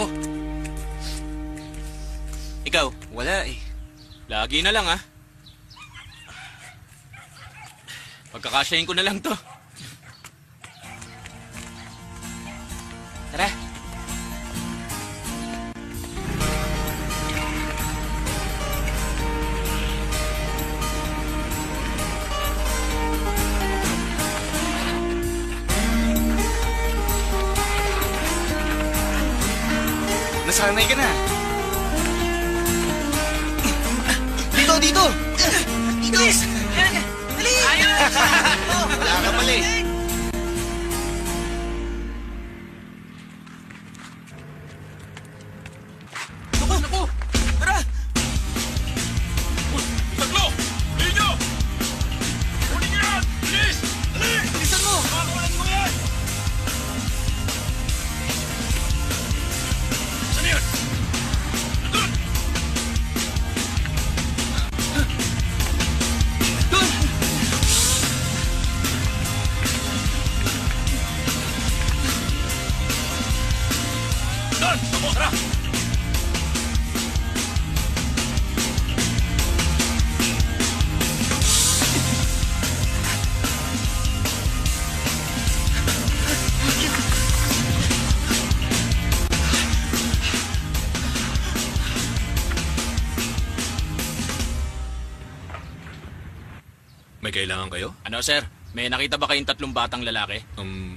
Ako? Ikaw? Wala eh. Lagi na lang ah. Pagkakasyahin ko na lang to. Tara. Nasanay ka na. Dito! Dito! Bilis! Dali! Ayos! Wala ka pala eh. Naku! Naku! Tara! Saglo! Linya! Kunin niyo yan! Bilis! Dali! Bilisan mo! Makawalan mo yan! Saan yan? Doon! Doon! Doon! Ako, tara! May kailangan kayo? Ano sir? May nakita ba kayong 3 batang lalaki?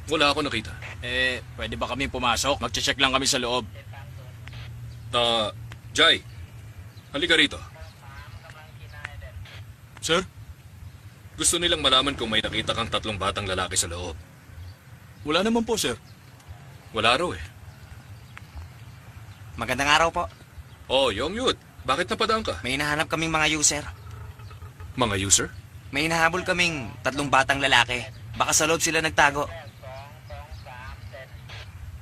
Wala ako nakita. Pwede ba kami pumasok? Magche-check lang kami sa loob. Jai, halika rito. Sir? Gusto nilang malaman kung may nakita kang 3 batang lalaki sa loob. Wala naman po, sir. Wala raw eh. Magandang araw po. Oh, Yongyut, bakit napadaan ka? May hinahanap kaming mga user. Mga user? May hinahabol kaming 3 batang lalaki. Baka sa loob sila nagtago.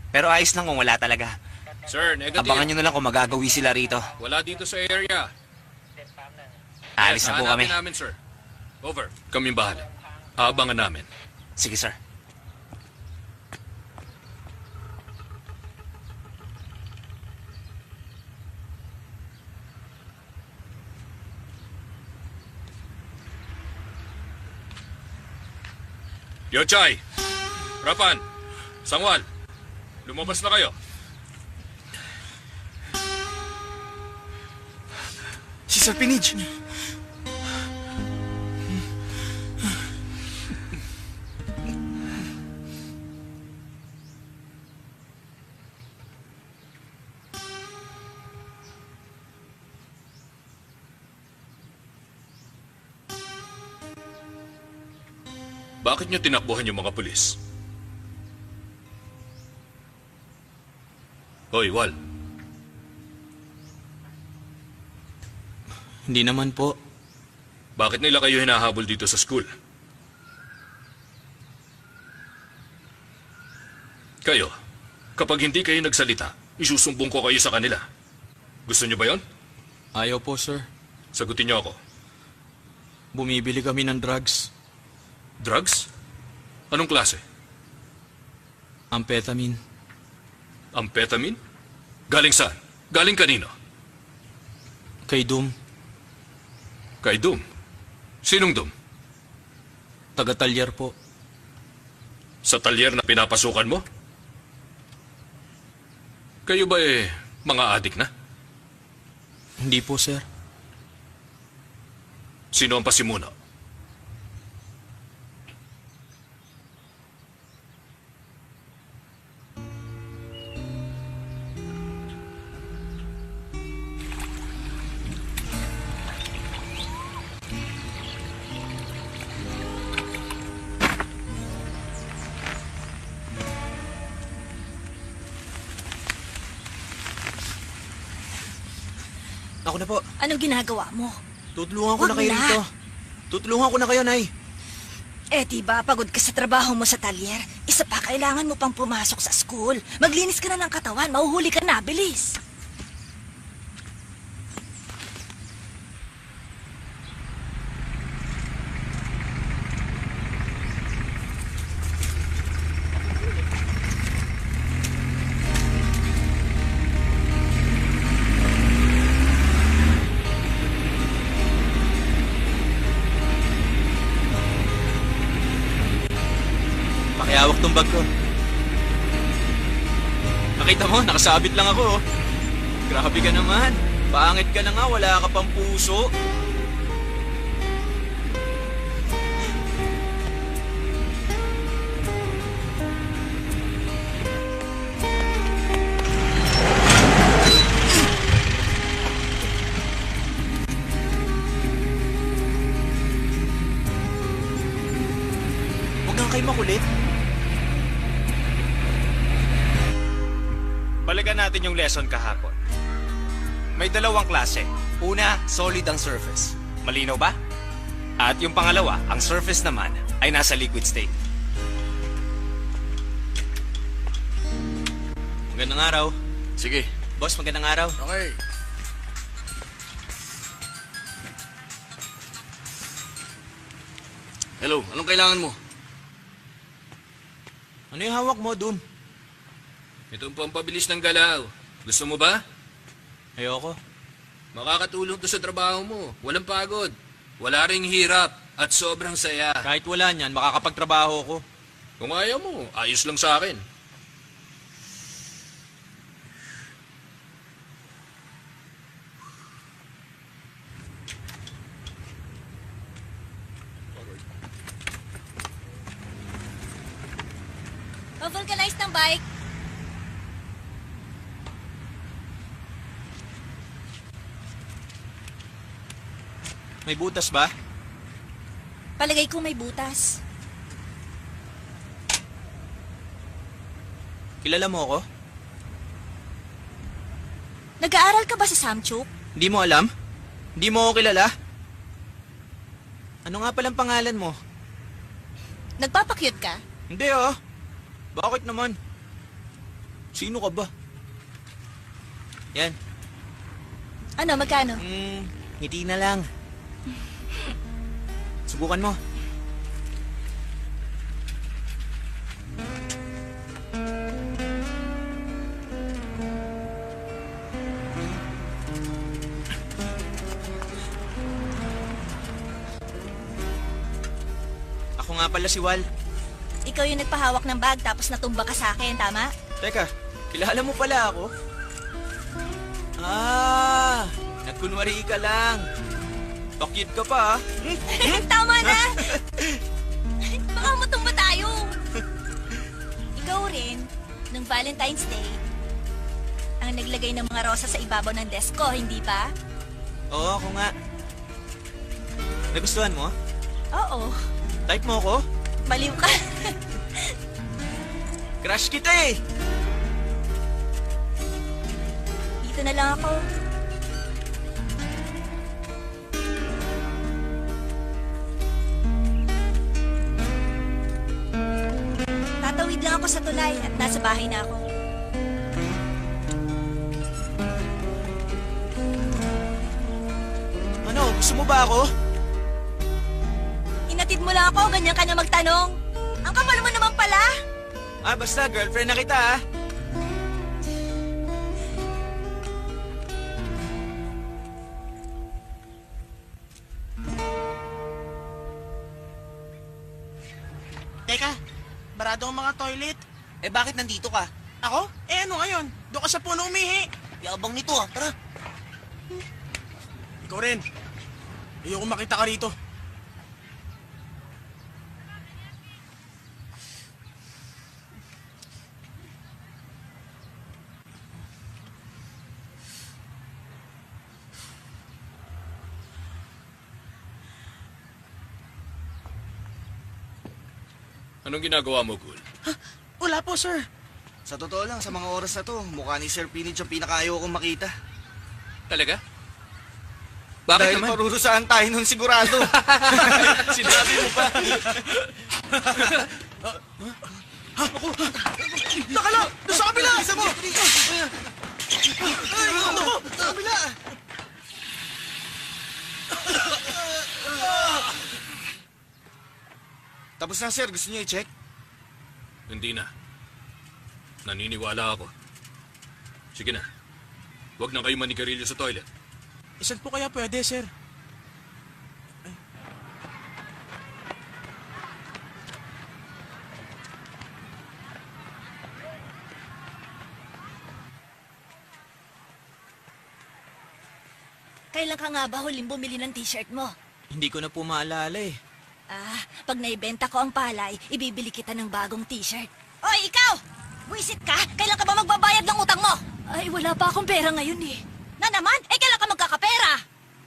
Pero ayos lang kung wala talaga. Sir, negative. Abangan nyo na lang kung magagawi sila rito. Wala dito sa area. Alis na po kami. Hanapin namin, sir. Over. Kaming bahala. Aabangan namin. Sige, sir. Yochai! Rapan! Sangwal! Lumabas na kayo. Si Sir Pinij! Bakit niyo tinakbuhan yung mga pulis? Hoy, Wal. Hindi naman po. Bakit nila kayo hinahabol dito sa school? Kayo, kapag hindi kayo nagsalita, isusumbong ko kayo sa kanila. Gusto niyo ba yon? Ayaw po, sir. Sagutin niyo ako. Bumibili kami ng drugs. Drugs? Anong klase? Amphetamine. Amphetamine? Galing saan? Galing kanino? Kay Doom. Kay Dum. Sinong Dum? Taga-talyer po. Sa talyer na pinapasukan mo? Kayo ba mga adik na? Hindi po, sir. Sino ang pasimuno? Ako na po. Anong ginagawa mo? Tutulungan ko Wag na kayo na. rito. Tutulungan ko na kayo, Nay. Diba, pagod ka sa trabaho mo sa talyer. Isa pa, kailangan mo pang pumasok sa school. Maglinis ka na ng katawan, mahuhuli ka na, bilis. yung bag ko. Nakita mo, nakasabit lang ako. Oh. Grabe ka naman. Pangit ka na nga, wala ka pang puso. Huwag kang kayo makulit. Balikan natin yung lesson kahapon. May dalawang klase. Una, solid ang surface. Malinaw ba? At yung pangalawa, ang surface naman ay nasa liquid state. Magandang araw. Sige. Boss, magandang araw. Okay. Hello, anong kailangan mo? Ano yung hawak mo, Doom? Ito ang pampabilis ng galaw. Gusto mo ba? Ayoko. Makakatulong to sa trabaho mo. Walang pagod. Wala ring hirap. At sobrang saya. Kahit wala niyan, makakapagtrabaho ko. Kung ayaw mo, ayos lang sa akin. Pa-vulcanize ng bike. May butas ba? Palagay ko may butas. Kilala mo ako? Nag-aaral ka ba sa Samchuk? Hindi mo alam? Hindi mo ako kilala? Ano nga palang pangalan mo? Nagpapakyut ka? Hindi ah. Bakit naman? Sino ka ba? Yan. Ano, magkano? Ngiti na lang. Subukan mo. Ako nga pala si Wal. Ikaw yung nagpahawak ng bag tapos natumba ka sa akin, tama? Teka, kilala mo pala ako? Ah, nagkunwari ka lang. Pakit ka pa ah. Tama na! Baka matumba tayo. Ikaw rin, nung Valentine's Day, ang naglagay ng mga rosa sa ibabaw ng desk ko, hindi ba? Oo, ako nga. Nagustuhan mo? Oo. Type mo ako? Baliw ka. Crush kita eh! Dito na lang ako. Tatawid lang ako sa tulay at nasa bahay na ako. Ano, gusto mo ba ako? Inatid mo lang ako, ganyan ka na magtanong. Ang kapal mo naman pala. Ah, basta girlfriend na kita ah. Teka, barado ang mga toilet. Eh bakit nandito ka? Ako? Eh ano ngayon? Doon ka sa puno umihi. Yabang nito ah, tara. Ikaw rin. Ayoko makita ka rito. Anong ginagawa mo, Gul? Wala po, sir. Sa totoo lang, sa mga oras na to, mukha ni Sir Pinich ang pinakaayaw kong makita. Talaga? Bakit Dahil naman? parurusahan tayo nun sigurado. Sinabi mo pa. Nakala! Doon sa kabila! Isa mo! Ay, ano? Sa kabila! Tapos na, sir. Gusto niyo i-check? Hindi na. Naniniwala ako. Sige na. Huwag na kayo manigarilyo sa toilet. Isan po kaya pwede, sir? Kailan ka nga ba huling bumili ng t-shirt mo? Hindi ko na po maalala eh. Pag naibenta ko ang palay, ibibili kita ng bagong t-shirt. Oy, ikaw! Buisit ka? Kailan ka ba magbabayad ng utang mo? Ay, wala pa akong pera ngayon eh. Na naman? Kailan ka magkakapera?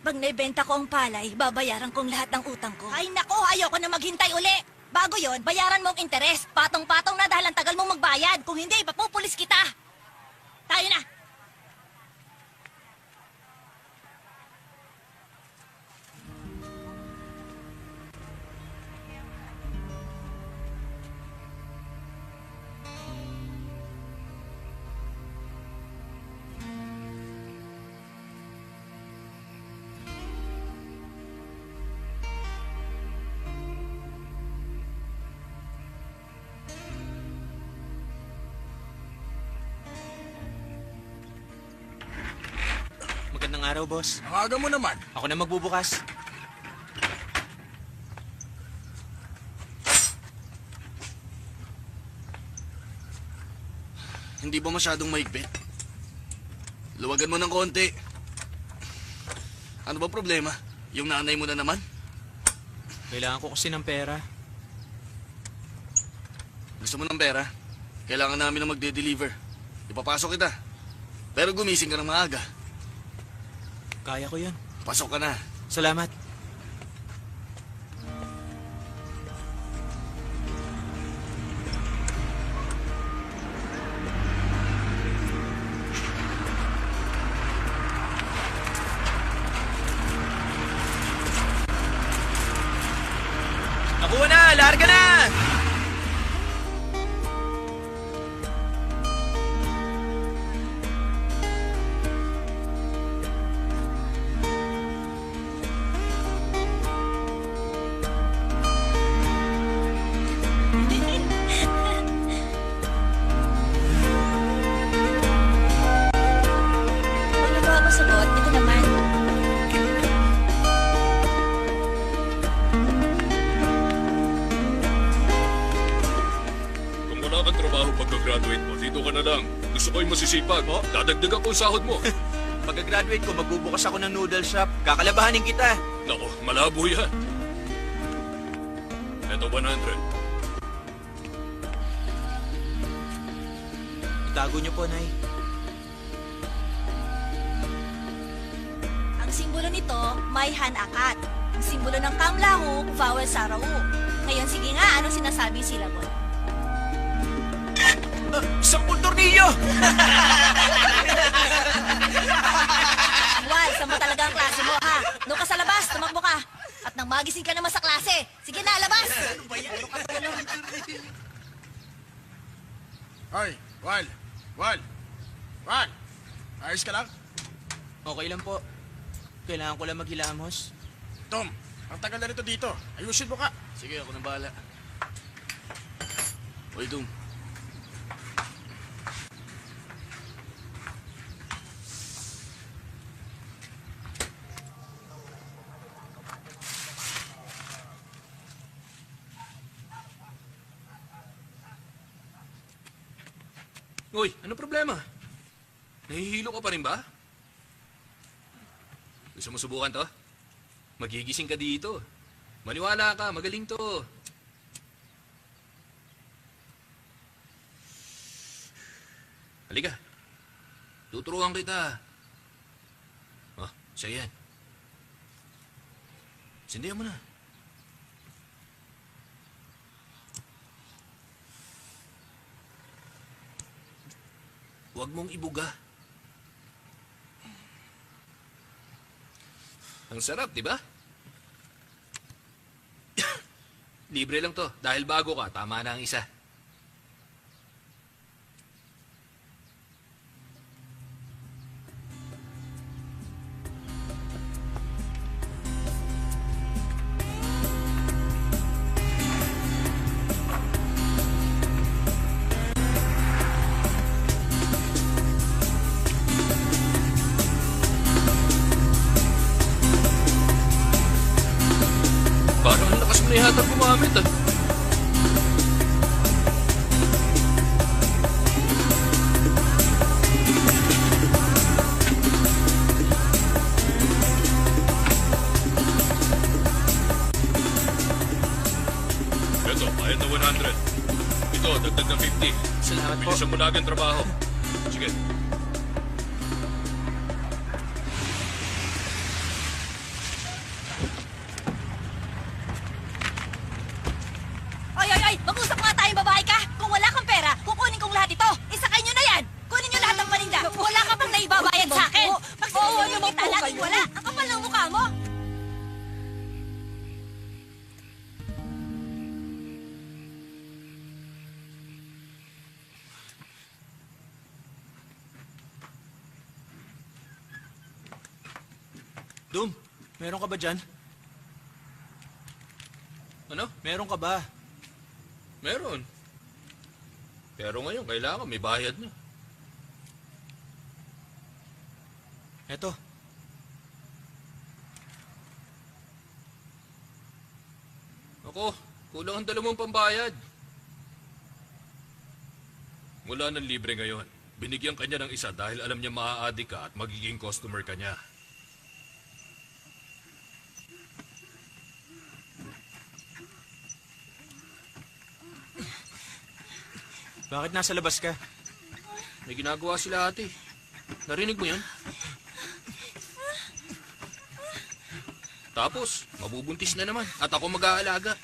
Pag naibenta ko ang palay, babayaran kong lahat ng utang ko. Ay nako, ayoko na maghintay uli. Bago yon, bayaran mo ang interes. Patong-patong na dahil ang tagal mong magbayad. Kung hindi, ipapupulis kita. Tayo na. Magandang araw, boss. Ang aga mo naman. Ako na magbubukas. Hindi ba masyadong maigpit? Luwagan mo ng konti. Ano ba problema? Yung nanay mo na naman? Kailangan ko kasi ng pera. Gusto mo ng pera? Kailangan namin na magde-deliver. Ipapasok kita. Pero gumising ka ng maaga. Kaya ko yun. Pasok ka na. Salamat. Nakuha na! Larga na! Ano ba ako sagot? Ito naman. Kung wala kang trabaho pagka-graduate mo, dito ka na lang. Gusto ko'y masisipag. Dadagdagan ko ang sahod mo. Pagka-graduate ko, magbubukas ako ng noodle shop. Kakalabahanin kita. Nako, malabo yan. Ito 100. Itago niyo po, Nay. Ang simbolo nito, may han-akat. Ang simbolo ng kamlahu, vowel sa rau. Ngayon, sige nga, ano sinasabi sila mo? Sampung tornilyo! Wal, saan mo talaga ang klase mo, ha? Doon ka sa labas, tumakbo ka. At nang magising ka naman sa klase. Sige na, labas! Ay, Wal. Wal. Wal. Ayos ka lang? Okay lang po. Kailangan ko lang maghilamos. Tom, ang tagal na nito dito. Ayusin mo ka. Sige, ako na bahala. Oy, Dum. Uy, ano problema? Nahihilo ka pa rin ba? Gusto mo subukan to? Magigising ka dito. Maniwala ka, magaling to. Halika. Tuturuan kita. Oh, siya yan. Sindihan mo na. Huwag mong ibuga. Ang sarap, di ba? Libre lang to. Dahil bago ka, tama na ang isa. Parang ang lakas mo na yata gumamit ah. Salamat po. Bilisan mo na agad trabaho. Sige. Ay, ay, ay! Mag-usap nga tayong babae ka! Kung wala kang pera, kukunin kong lahat ito! Isakay nyo na yan! Kunin nyo lahat ng paninda! Wala ka bang naibabayad sa akin? Pag sinunod kita, laging wala! Ang kapal ng mukha mo! Dum, meron ka ba dyan? Ano? Meron ka ba? Meron. Pero ngayon, kailangan may bayad na. Eto. Ako, kulang ang 2 pambayad. Mula ng libre ngayon, binigyan kanya ng isa dahil alam niya maa-addict ka at magiging customer ka niya. Bakit nasa labas ka? May ginagawa sila ate. Narinig mo yan? Tapos, mabubuntis na naman at ako mag-aalaga.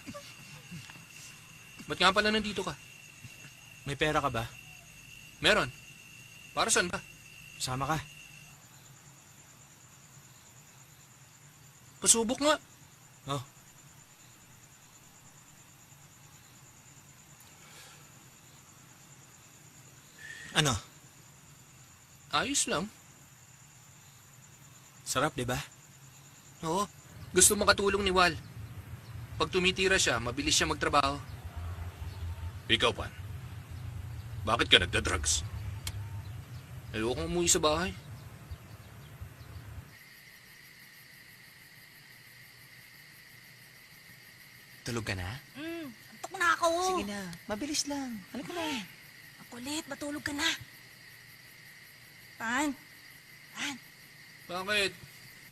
Ba't nga pala nandito ka? May pera ka ba? Meron. Para saan ba? Sama ka. Pasubok nga. Oh. Ano? Ayos lang. Sarap, di ba? Oo. Gusto makatulong ni Wal. Pag tumitira siya, mabilis siya magtrabaho. Ikaw, Pan. Bakit ka nagda-drugs? Ayokong umuwi sa bahay. Tulog ka na? Antok na ako! Sige na, mabilis lang. Halika na. Ang kulit, matulog ka na. Pan, Pan, Bakit?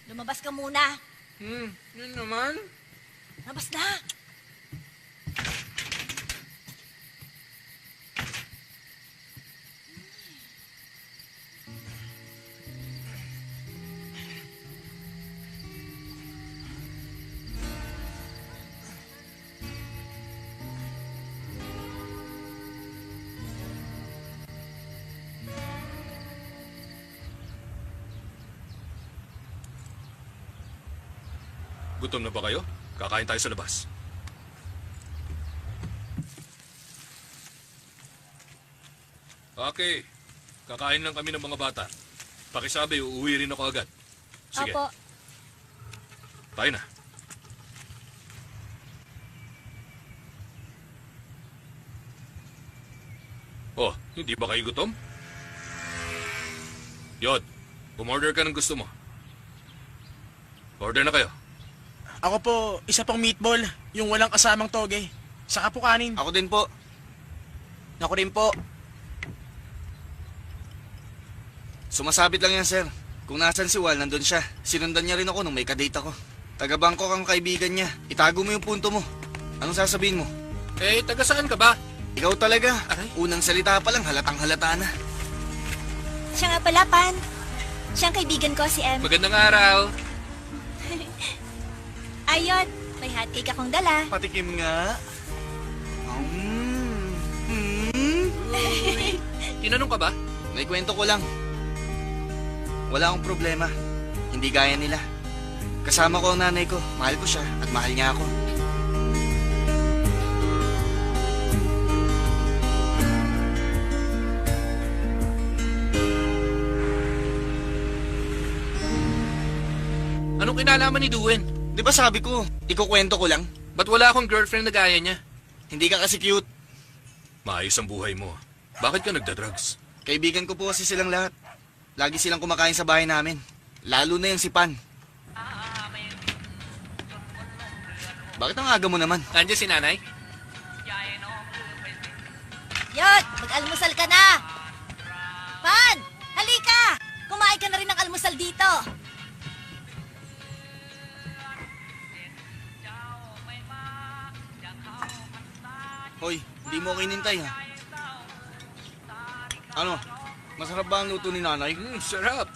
lumabas ka muna. Yun naman. Labas na! Gutom na ba kayo? Kakain tayo sa labas. Okay. Kakain lang kami ng mga bata. Pakisabi, uuwi rin ako agad. Sige, Opo. tayo na. Oh, hindi ba kayo gutom? Yod, umorder ka ng gusto mo. Order na kayo. Ako po, isa pang meatball, yung walang kasamang toge. Saka po kanin. Ako din po. Ako rin po. Sumasabit lang yan, sir. Kung nasan si Wal, nandun siya. Sinundan niya rin ako nung may kadate ako. Taga-Bangkok ang kaibigan niya. Itago mo yung punto mo. Anong sasabihin mo? Eh, taga saan ka ba? Ikaw talaga. Aray. Unang salita pa lang, halatang halata na. Siya nga pala, Pan. Siya ang kaibigan ko, si Em. Magandang araw. Ayun, may hotcake akong dala. Patikim nga. Tinanong ka ba? May kwento ko lang. Wala akong problema. Hindi gaya nila. Kasama ko ang nanay ko. Mahal ko siya at mahal niya ako. Anong kinalaman ni Duen? Di ba sabi ko, ikukwento ko lang? Ba't wala akong girlfriend na gaya niya? Hindi ka kasi cute. Maayos ang buhay mo. Bakit ka nagda-drugs? Kaibigan ko po kasi silang lahat. Lagi silang kumakain sa bahay namin. Lalo na yung si Pan. Bakit ang aga mo naman? Andiyan si nanay? Yod, mag-almusal ka na! Pan, halika! Kumain ka na rin ng almusal dito. Hoy, hindi mo ako inintay ha. Ano? Masarap ba ang luto ni nanay? Sarap.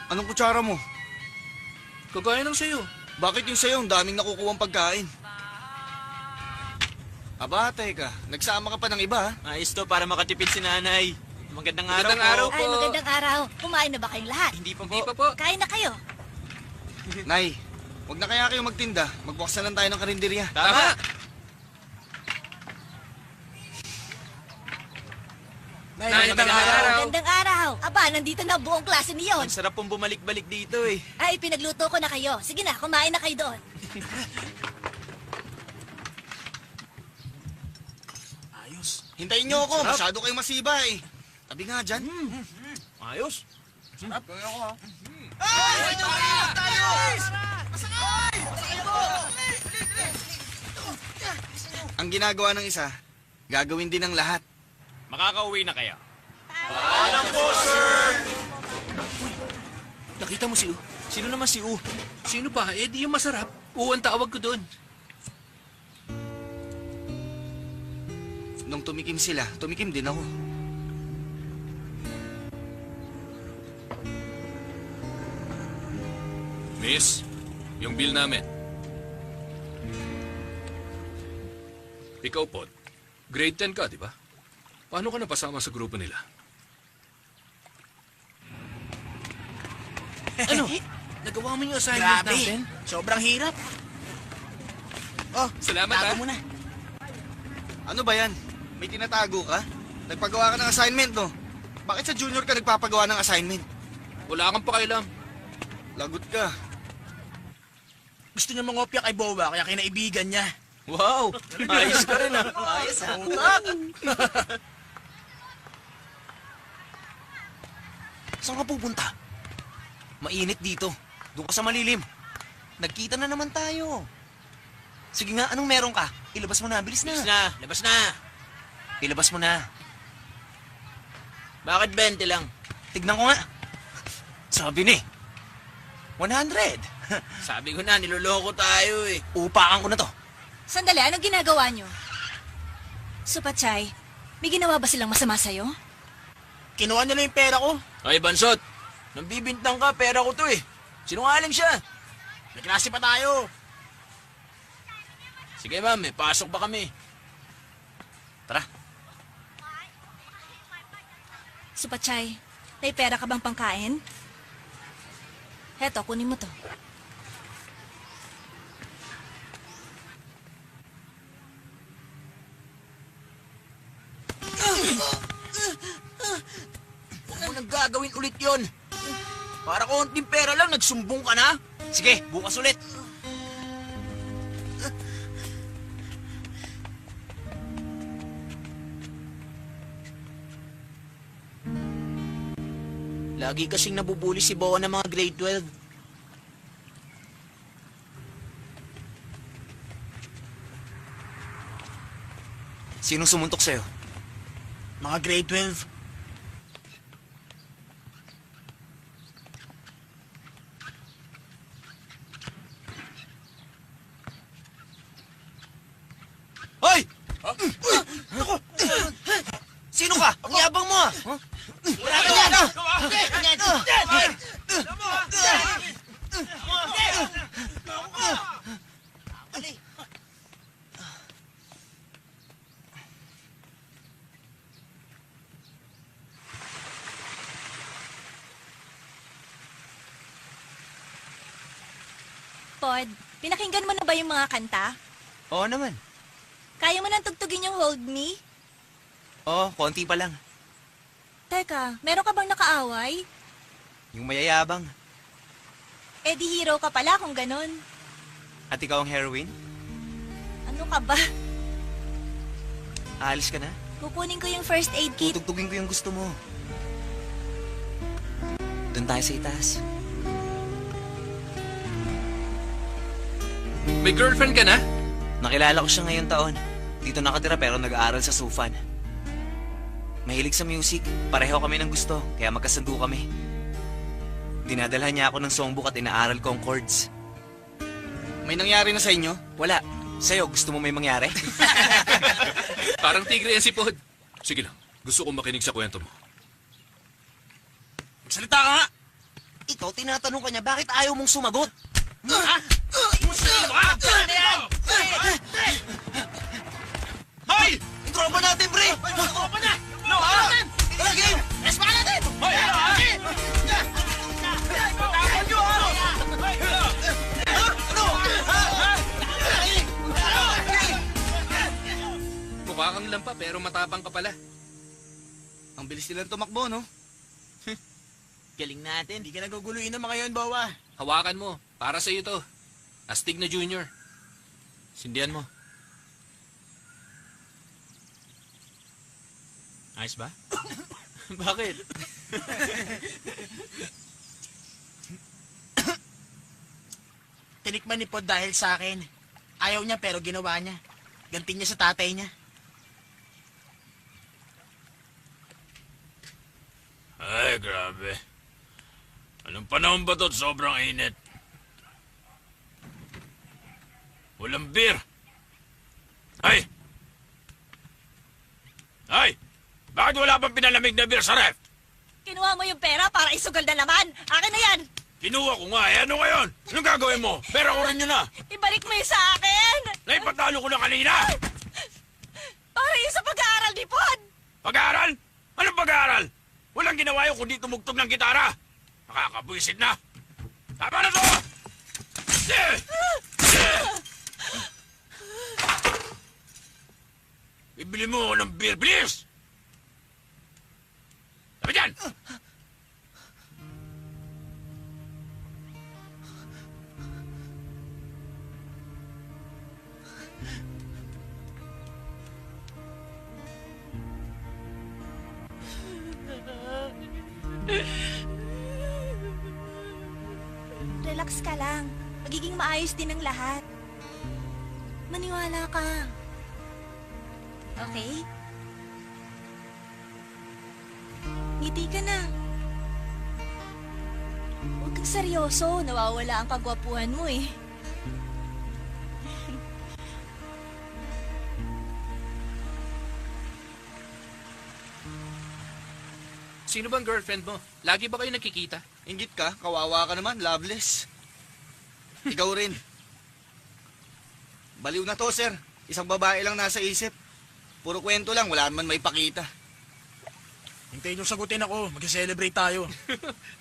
Anong kutsara mo? Kagaya ng sa'yo. Bakit yung sa'yo ang daming nakukuhang pagkain? Aba, teka. Nagsama ka pa ng iba, ha? Ayos to para makatipid si nanay. Magandang araw Magandang po. araw. Ay, magandang araw. Kumain na ba kayong lahat? Hindi pa Hindi po. pa po. Kain na kayo. Nay, wag na kaya kayo magtinda. Magbukas na lang tayo ng karinderya. Tama. Nay, magandang araw. Magandang araw. Aba, nandito na ang buong klase niyon. Ang sarap pong bumalik-balik dito eh. Ay, pinagluto ko na kayo. Sige na, kumain na kayo doon. Hintayin niyo ako. Masyado kayong masiba, eh. Tabi nga dyan. Ayos. Ang ginagawa ng isa, gagawin din ng lahat. Makakauwi na kayo. Nakita mo si U? Sino naman si U? Sino pa? Eh, di yung masarap. U ang tawag ko doon. Nung tumikim sila, tumikim din ako. Miss, yung bill namin. Ikaw, Pod. Grade 10 ka, di ba? Paano ka napasama sa grupo nila? Ano? Nagawa mo yung assignment natin? Sobrang hirap. Oh, Salamat, tago ha? mo na. Ano ba yan? May tinatago ka? Nagpagawa ka ng assignment, no? Bakit sa junior ka nagpapagawa ng assignment? Wala kang pakialam. Lagot ka. Gusto niya mangopya kay Boba, kaya kinaibigan niya. Wow! Ayos ka rin ah. Ayos ha? Saan ka pupunta? Mainit dito. Doon ka sa malilim. Nagkita na naman tayo. Sige nga, anong meron ka? Ilabas mo na, bilis na. Labas na, labas na. Ilabas mo na. Bakit 20 lang? Tignan ko nga. Sabi ni. 100. Sabi ko na, niloloko tayo eh. Upakan ko na to. Sandali, anong ginagawa nyo? Supachay, may ginawa ba silang masama sa'yo? Kinuha niya lang yung pera ko. Ay, Bansot. Nambibintang ka, pera ko to eh. Sinungaling siya. May klase pa tayo. Sige ma'am, may pasok ba kami? Tara. Supachay, may pera ka bang pangkain? Heto, kunin mo to. Huwag mo nang gagawin ulit yon. Para konting pera lang, nagsumbong ka na. Sige, bukas ulit. Lagi kasing nabubuli si Boa ng mga grade 12. Sinong sumuntok sa'yo? Mga grade 12. Hoy! Sino ka? Ang yabang mo ah! Huh? Wala ka yan! Pod, pinakinggan mo na ba yung mga kanta? Oo naman. Kaya mo nang tugtugin yung Hold Me? Oo, konti pa lang. Teka, meron ka bang nakaaway? Yung mayayabang. Eh di hero ka pala kung ganon. At ikaw ang heroine? Ano ka ba? Aalis ka na? Kukunin ko yung first aid kit. Tutugtugin ko yung gusto mo. Doon tayo sa itaas. May girlfriend ka na? Nakilala ko siya ngayong taon. Dito nakatira pero nag-aaral sa Sufan. Mahilig sa music. Pareho kami ng gusto, kaya magkasundo kami. Dinadalhan niya ako ng songbook at inaaral ko ang chords. May nangyari na sa inyo? Wala. Sa'yo, gusto mo may mangyari? Parang tigre yan si Pod. Sige lang, gusto kong makinig sa kwento mo. Salita ka nga! Ikaw, tinatanong ka niya, bakit ayaw mong sumagot? Hoy! Yung tropa natin, pre! Tropa na! No, natin! Tara, game! Respa natin! Hoy! Tapon nyo, ha! Mukha kang lampa pero matapang ka pala. Ang bilis nilang tumakbo, no? Galing natin. Hindi ka naguguluhin ng mga yon, Bawa. Hawakan mo, para sa iyo to. Astig na junior. Sindihan mo. Ayos ba? Bakit? Tinikman ni Pod dahil sa akin. Ayaw niya pero ginawa niya. Ganti niya sa tatay niya. Ay, grabe. Anong panahon ba to? Sobrang init. Walang beer. Ay! Ay! Bakit wala pang pinalamig na beer sa ref? Kinuha mo yung pera para isugal na naman. Akin na yan. Kinuha ko nga eh. Ano ngayon? Anong gagawin mo? Pera ko rin yun na. Ibalik mo yung sa akin. Naipatalo ko na kanina. Para yung sa pag-aaral ni Pod. Pag-aaral? Anong pag-aaral? Walang ginawa yun kundi tumugtog ng gitara. Nakakabwisit na. Tama na to! Bibili mo ako ng beer, bilis! Sabi dyan! Relax ka lang. Magiging maayos din ang lahat. Maniwala ka. Okay? Ngiti ka na. Huwag kang seryoso. Nawawala ang kagwapuhan mo eh. Sino bang girlfriend mo? Lagi ba kayo nakikita? Ingit ka, kawawa ka naman, loveless. Ikaw rin. Baliw na to, sir. Isang babae lang nasa isip. Puro kwento lang, wala naman may pakita. Hintayin yung sagutin ako. Mag-celebrate tayo.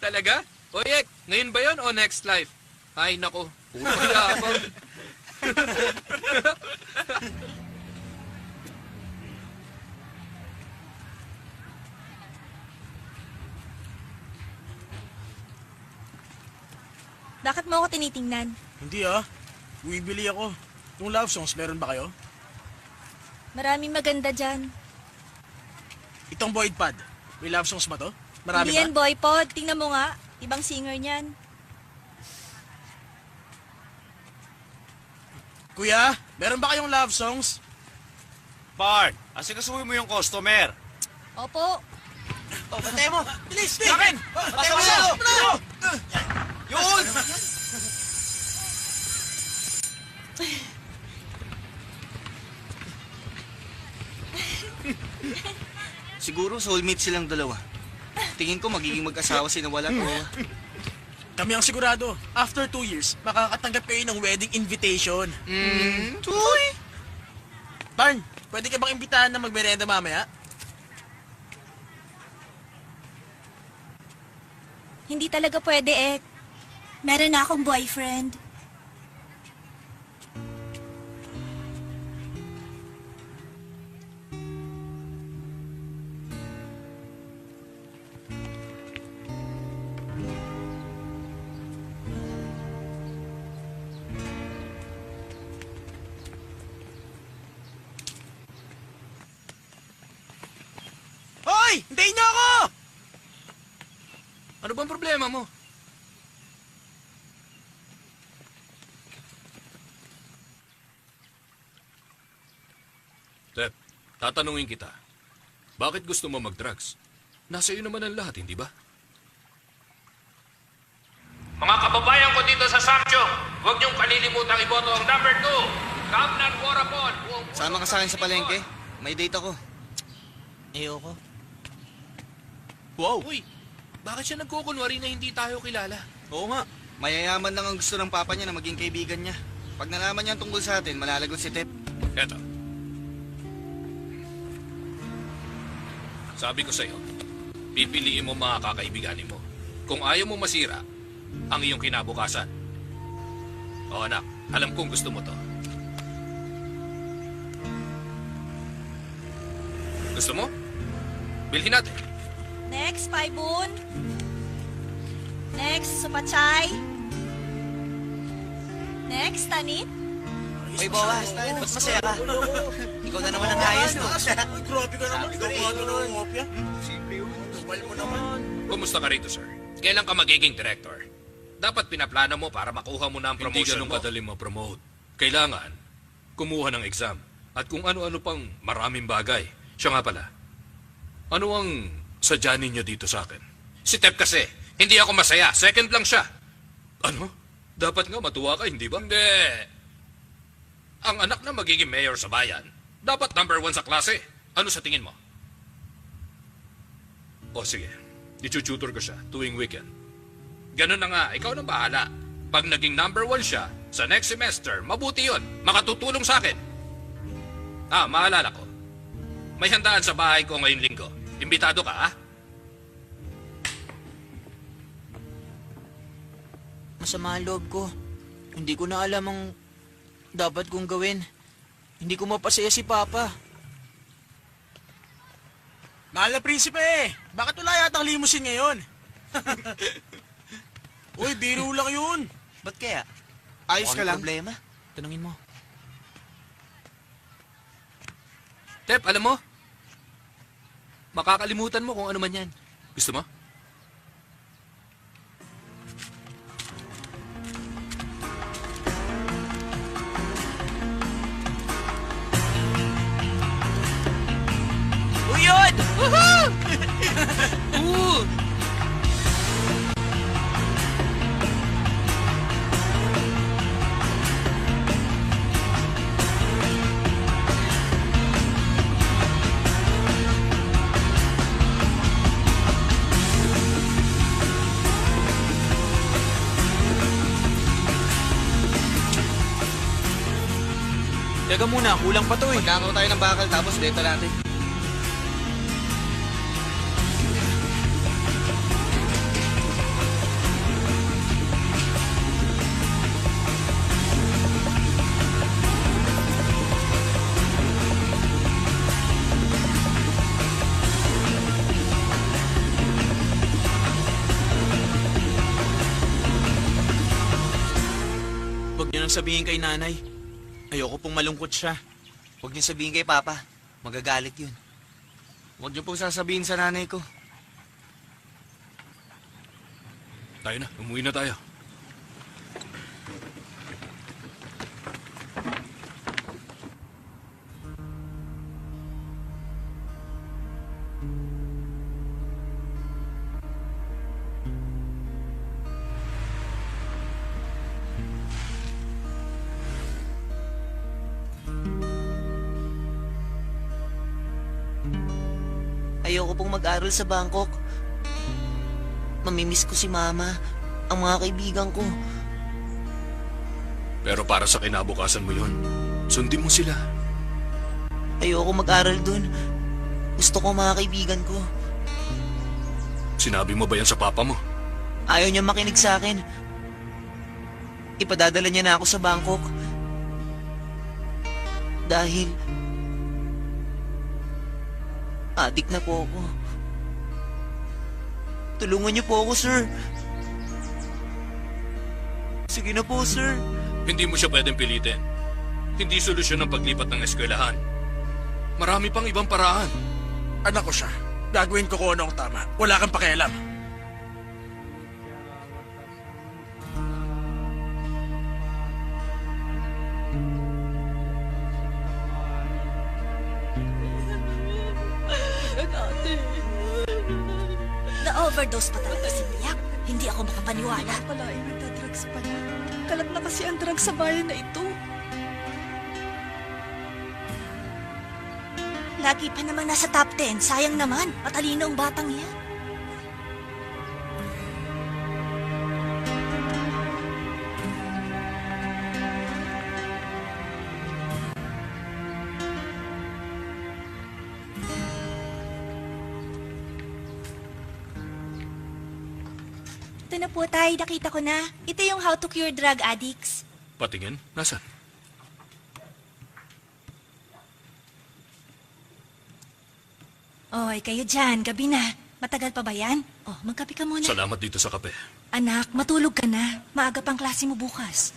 Talaga? O Ek, ngayon ba yon o next life? Ay, nako. Puro yabang. Bakit mo ako tinitingnan? Hindi ah. Bumibili ako. Yung love songs, meron ba kayo? Maraming maganda dyan. Itong Void Pad. May love songs ba to? Marami Hindi ba? yan, boy pod. Tingnan mo nga. Ibang singer niyan. Kuya, meron ba kayong love songs? Bard, asikasuhin mo yung customer. Opo. Oh, bantay mo! Bilis! Akin! Bantay mo Bantay mo! siya! Yun! Siguro soulmate silang dalawa. Tingin ko magiging mag-asawa si Nawal at Owa. Kami ang sigurado. After 2 years, makakatanggap kayo ng wedding invitation. Tuy! Barn, pwede ka bang imbitahan na magmerenda mamaya? Hindi talaga pwede, Ek. Meron na akong boyfriend. Hoy! Hintayin niyo ako! Ano bang problema mo? Tep, tatanungin kita. Bakit gusto mo mag-drugs? Nasa iyo naman ang lahat, hindi ba? Mga kababayan ko dito sa Samchong, Huwag niyong kalilimutang iboto ang number 2, Kamnan Warapon. Sama ka sa akin sa palengke. May date ako. Ayoko. Wow! Uy, bakit siya nagkukunwari na hindi tayo kilala? Oo nga. Mayayaman lang ang gusto ng papa niya na maging kaibigan niya. Pag nalaman niya ang tungkol sa atin, malalagot si Tep. Eto. Sabi ko sa'yo, pipiliin mo mga kakaibiganin mo. Kung ayaw mo masira, ang iyong kinabukasan. O anak, alam kong gusto mo to. Gusto mo? Bilhin natin. Next, Paibun. Next, Supachay. Next, Tanit. Uy, Boas, ba't masaya ka? Ikaw na naman ang ayos, no? Ay, grabe ka naman. Ikaw ba ng kopya? Kapal mo naman. Kumusta ka rito, sir? Kailan ka magiging director? Dapat pinaplano mo para makuha mo na ang promotion mo. Hindi ganun kadali ma-promote. Kailangan kumuha ng exam. At kung ano-ano pang maraming bagay. Siya nga pala. Ano ang sadya ninyo dito sa akin? Si Tep kasi. Hindi ako masaya. Second lang siya. Ano? Dapat nga matuwa ka, hindi ba? Hindi. Ang anak na magiging mayor sa bayan, dapat number 1 sa klase. Ano sa tingin mo? O sige, itututor ko siya tuwing weekend. Ganun na nga, ikaw na bahala. Pag naging number 1 siya, sa next semester, mabuti yun. Makatutulong sa akin. Maalala ko. May handaan sa bahay ko ngayong linggo. Imbitado ka, ha? Masama ang loob ko. Hindi ko na alam ang dapat kong gawin. Hindi ko mapasaya si Papa. Mahal na prinsipe, bakit wala yata ang limousine ngayon? Uy, biro lang yun. Ba't kaya? Ayos ka Mukhang lang? problema? Tanungin mo. Tep, alam mo? Makakalimutan mo kung ano man yan. Gusto mo? Uy, yun! Woohoo! Teka muna, kulang pa to eh. Magkakaw tayo ng bakal tapos data natin. Huwag niyo nang sabihin kay nanay. Ayoko pong malungkot siya. Huwag niyo sabihin kay Papa. Magagalit yun. Huwag niyo pong sasabihin sa nanay ko. Tayo na, umuwi na tayo. Ayoko pong mag-aral sa Bangkok. Mamimiss ko si Mama, ang mga kaibigan ko. Pero para sa kinabukasan mo yun, sundin mo sila. Ayoko mag-aral dun. Gusto ko mga kaibigan ko. Sinabi mo ba yan sa papa mo? Ayaw niya makinig sa akin. Ipadadala niya na ako sa Bangkok. Dahil adik na po ako. Tulungan niyo po ako, sir. Sige na po, sir. Hindi mo siya pwedeng pilitin. Hindi solusyon ang paglipat ng eskwelahan. Marami pang ibang paraan. Anak ko siya. Gagawin ko kung ano ang tama. Wala kang pakialam. Na-overdose pa talaga si Tiyak. Hindi ako makapaniwala. Pala, nagda-drugs pala. Kalat na kasi ang drug sa bayan na ito. Lagi pa namang nasa top 10. Sayang naman. Matalino ang batang yan. Ito na po, Tay. Nakita ko na. Ito yung How to Cure Drug Addicts. Patingin? Nasaan? Oy, kayo dyan. Gabi na. Matagal pa ba yan? Oh, magkape ka muna. Salamat dito sa kape. Anak, matulog ka na. Maaga pang klase mo bukas.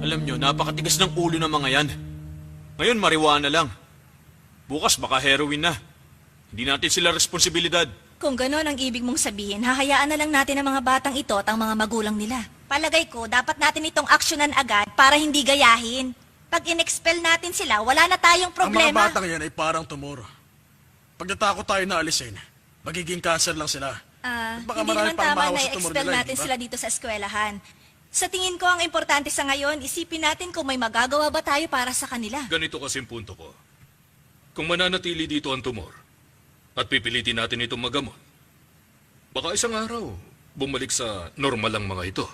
Alam nyo, napakatigas ng ulo ng mga yan. Ngayon, marijuana lang. Bukas, baka heroin na. Hindi natin sila responsibilidad. Kung gano'n ang ibig mong sabihin, hahayaan na lang natin ang mga batang ito at ang mga magulang nila. Palagay ko, dapat natin itong aksyonan agad para hindi gayahin. Pag in-expel natin sila, wala na tayong Ang problema. mga batang yan ay parang tumor. Pag natakot tayo na alisin, magiging cancer lang sila. Baka Hindi marami naman pang tama bawas na sa tumor i-expel nila, natin di ba? sila dito sa eskwelahan. Sa tingin ko, ang importante sa ngayon, isipin natin kung may magagawa ba tayo para sa kanila. Ganito kasi ang punto ko. Kung mananatili dito ang tumor at pipilitin natin itong magamot, baka isang araw bumalik sa normal ang mga ito.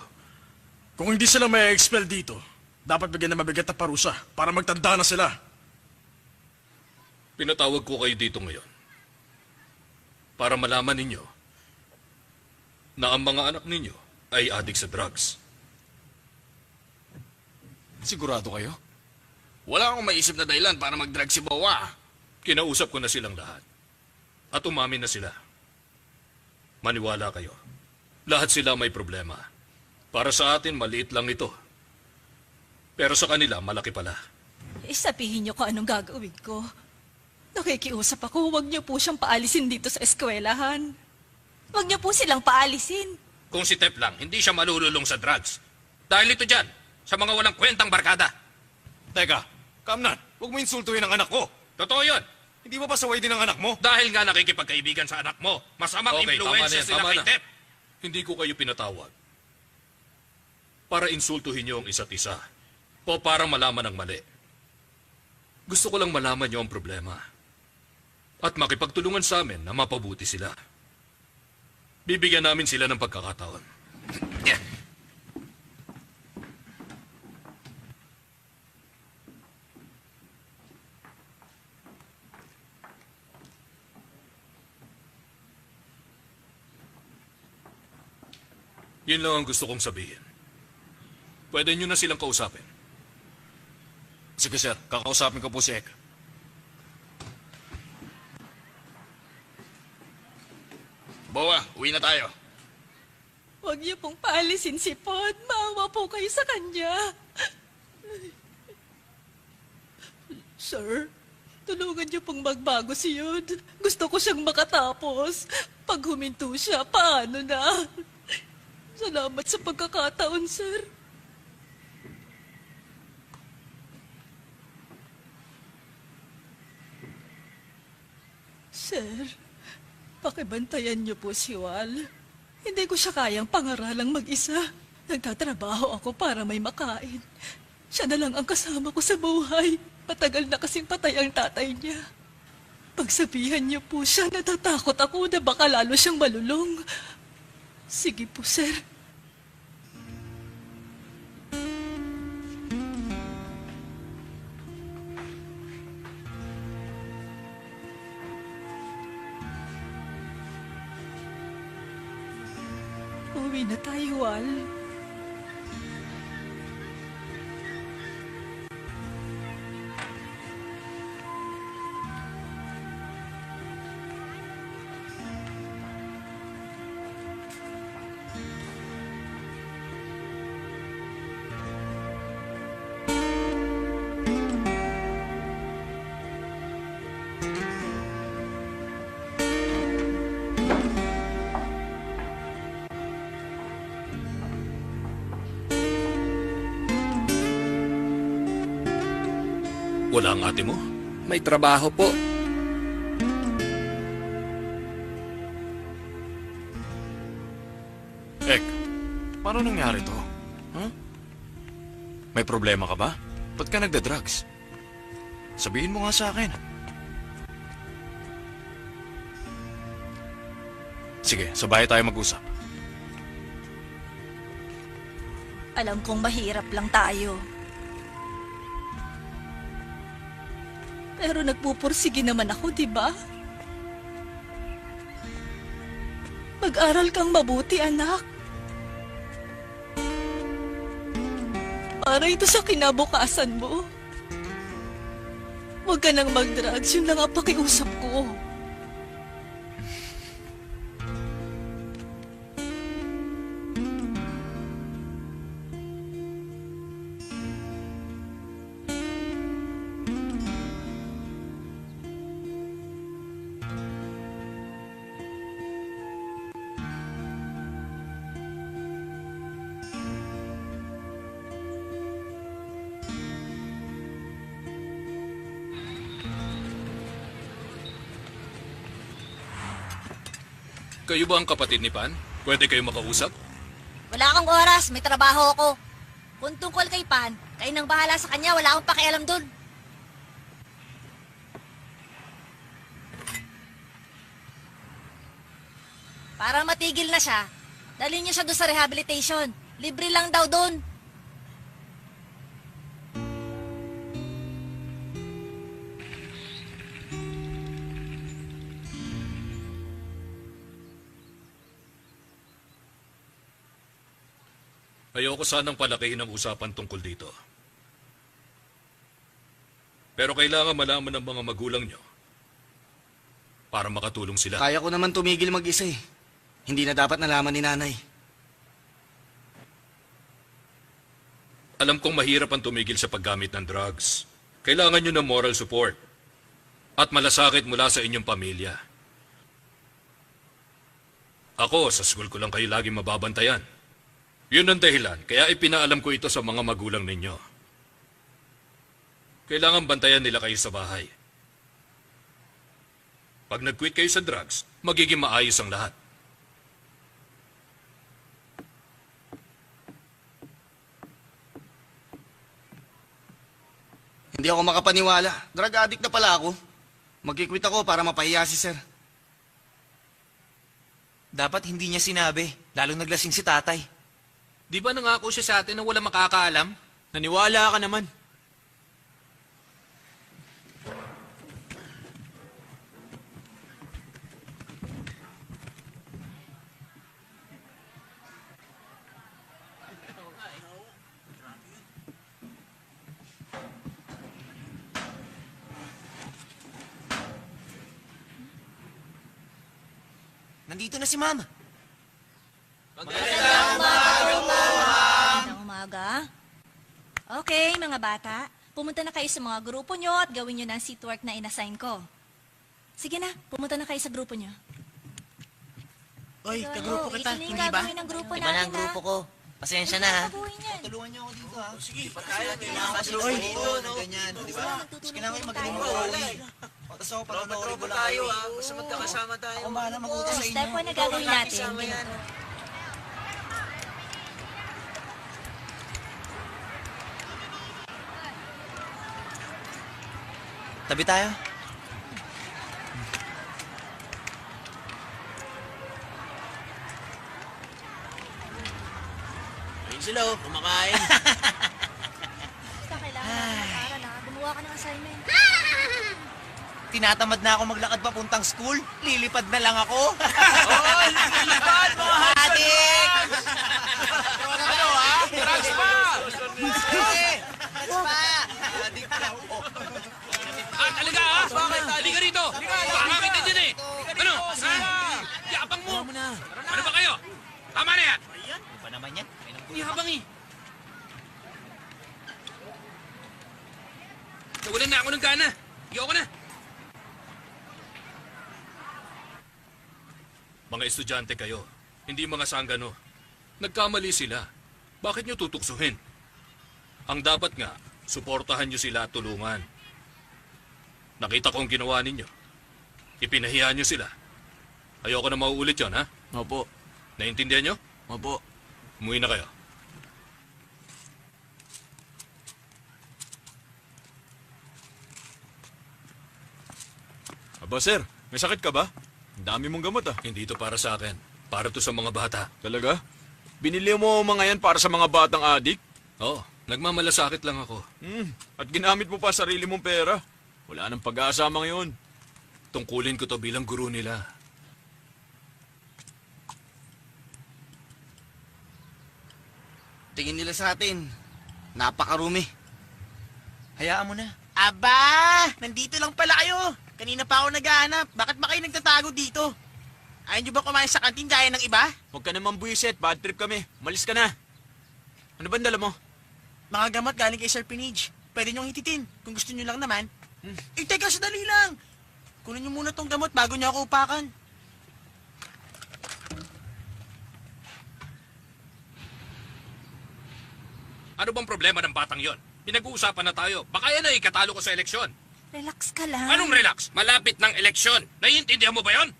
Kung hindi sila may expel dito, dapat bigyan na mabigat na parusa para magtanda na sila. Pinatawag ko kayo dito ngayon para malaman ninyo na ang mga anak ninyo ay adik sa drugs. Sigurado kayo? Wala akong maisip na dahilan para mag-drug si Bowa. Kinausap ko na silang lahat at umamin na sila. Maniwala kayo. Lahat sila may problema. Para sa atin, maliit lang ito. Pero sa kanila, malaki pala. Sabihin niyo kung anong gagawin ko. Nakikiusap ako, huwag niyo po siyang paalisin dito sa eskwelahan. Huwag niyo po silang paalisin. Kung si Tep lang, hindi siya malululong sa drugs. Dahil ito dyan, sa mga walang kwentang barkada. Teka, Kamnan, huwag mo insultuhin ang anak ko. Totoo yun. Hindi ba pasaway din ang anak mo? Dahil nga nakikipagkaibigan sa anak mo. Masamang Okay, impluensya sila tama kay na. Tep. Hindi ko kayo pinatawag para insultuhin niyo ang isa't isa o para malaman ang mali. Gusto ko lang malaman niyo ang problema at makipagtulungan sa amin na mapabuti sila. Bibigyan namin sila ng pagkakataon. Yun lang ang gusto kong sabihin. Pwede nyo na silang kausapin. Sige sir, kakausapin ko po si Ek. Bowa, uwi na tayo. Huwag niyo pong paalisin si Pod. Maawa po kayo sa kanya. Sir, tulungan niyo pong magbago si Yud. Gusto ko siyang makatapos. Pag huminto siya, paano na? Salamat sa pagkakataon, sir. Sir, pakibantayan niyo po si Wal. Hindi ko siya kayang pangaralang mag-isa. Nagtatrabaho ako para may makain. Siya na lang ang kasama ko sa buhay. Matagal na kasing patay ang tatay niya. Pagsabihan niyo po siya, natatakot ako na baka lalo siyang malulong. Sige po, sir. Uwi na tayo, Wal. Wala ang ate mo? May trabaho po. Ek, paano nangyari to? Huh? May problema ka ba? Ba't ka nagda-drugs? Sabihin mo nga sa akin. Sige, sabay tayo mag-usap. Alam kong mahirap lang tayo. Pero nagpupursige naman ako, di ba? Mag-aral kang mabuti, anak. Para ito sa kinabukasan mo. Huwag ka nang mag-drugs, yun lang ang pakiusap ko. Kayo ba ang kapatid ni Pan? Pwede kayo makausap? Wala kang oras, may trabaho ako. Kung tungkol kay Pan, kayo nang bahala sa kanya, wala akong pakialam dun. Para matigil na siya, dalhin niyo siya doon sa rehabilitation. Libre lang daw doon. Ayoko sanang palakihin ang usapan tungkol dito. Pero kailangan malaman ng mga magulang nyo para makatulong sila. Kaya ko naman tumigil mag-isa eh. Hindi na dapat nalaman ni nanay. Alam kong mahirap ang tumigil sa paggamit ng drugs. Kailangan nyo ng moral support at malasakit mula sa inyong pamilya. Ako, sa school ko lang kayo lagi mababantayan. Yun ang dahilan, kaya ipinaalam ko ito sa mga magulang ninyo. Kailangan bantayan nila kayo sa bahay. Pag nag-quit kayo sa drugs, magiging maayos ang lahat. Hindi ako makapaniwala. Drug addict na pala ako. Magkikwit ako para mapahiya si sir. Dapat hindi niya sinabi, lalong naglasing si tatay. Di ba nangako siya sa atin na wala makakaalam? Naniwala ka naman. Nandito na si Mama. Magandang umaga. Okay, mga bata. Pumunta na kayo sa mga grupo nyo at gawin nyo na ang seatwork na inassign ko. Sige na, pumunta na kayo sa grupo nyo. Oy, kagrupo kita, Ito na yung hindi ba? gagawin ng grupo Iba na natin, ang grupo ko. Pasensya na ha. Tulungan niyo ako dito ha. Sige, Oy, dito, no? Ganyan, di ba? Sige na kayo magaling mo uwi. Tapos ako panonood mo lang kayo. Basta magkakasama tayo. Ako bahala magutos sa inyo. Step 1 na gagawin natin. Ganito. Tabi tayo. Ayun sila, oh, kumakain. Basta kailangan natin mag-aral ha. Gumawa ka ng assignment. Tinatamad na ako maglakad papuntang school. Lilipad na lang ako. Oh, lilipad mga Adik! Ano ha? Drugs pa! Adik pa! Talaga ha? Bakit? Halika rito! Baka kita dyan eh! Ano? Ha? Yapang mo! Ano ba kayo? Tama na yan! Ano ba naman yan? Yabang eh! Nawalan na ako ng gana. Ayoko na. Mga estudyante kayo, hindi mga sanggano. Nagkamali sila. Bakit nyo tutuksuhin? Ang dapat nga, suportahan nyo sila at tulungan. Nakita ko ang ginawa ninyo. Ipinahiya nyo sila. Ayoko na mauulit yon, ha? Opo. Naintindihan nyo? Opo. Umuwi na kayo. Aba sir, may sakit ka ba? Ang dami mong gamot ah. Hindi ito para sa akin. Para to sa mga bata. Talaga? Binili mo mga yan para sa mga batang adik? Oo, nagmamalasakit lang ako. At ginamit mo pa sarili mong pera. Wala nang pag-asa mga yun. Tungkulin ko to bilang guro nila. Tingin nila sa atin. Napakarumi. Hayaan mo na. Aba! Nandito lang pala kayo. Kanina pa ako naghahanap. Bakit ba kayo nagtatago dito? Ayaw nyo ba kumain sa kantin gaya ng iba? Huwag ka naman buwisit, bad trip kami. Malis ka na. Ano ba ang dala mo? Mga gamot galing kay Sir Pinage. Pwede nyong hititin kung gusto nyo lang naman. Eh, teka, sadali lang. Kunin nyo muna tong gamot bago nyo ako upakan. Ano bang problema ng batang yon? Pinag-uusapan na tayo. Baka yan ay katalo ko sa eleksyon. Relax ka lang. Anong relax? Malapit ng eleksyon. Naiintindihan mo ba yon?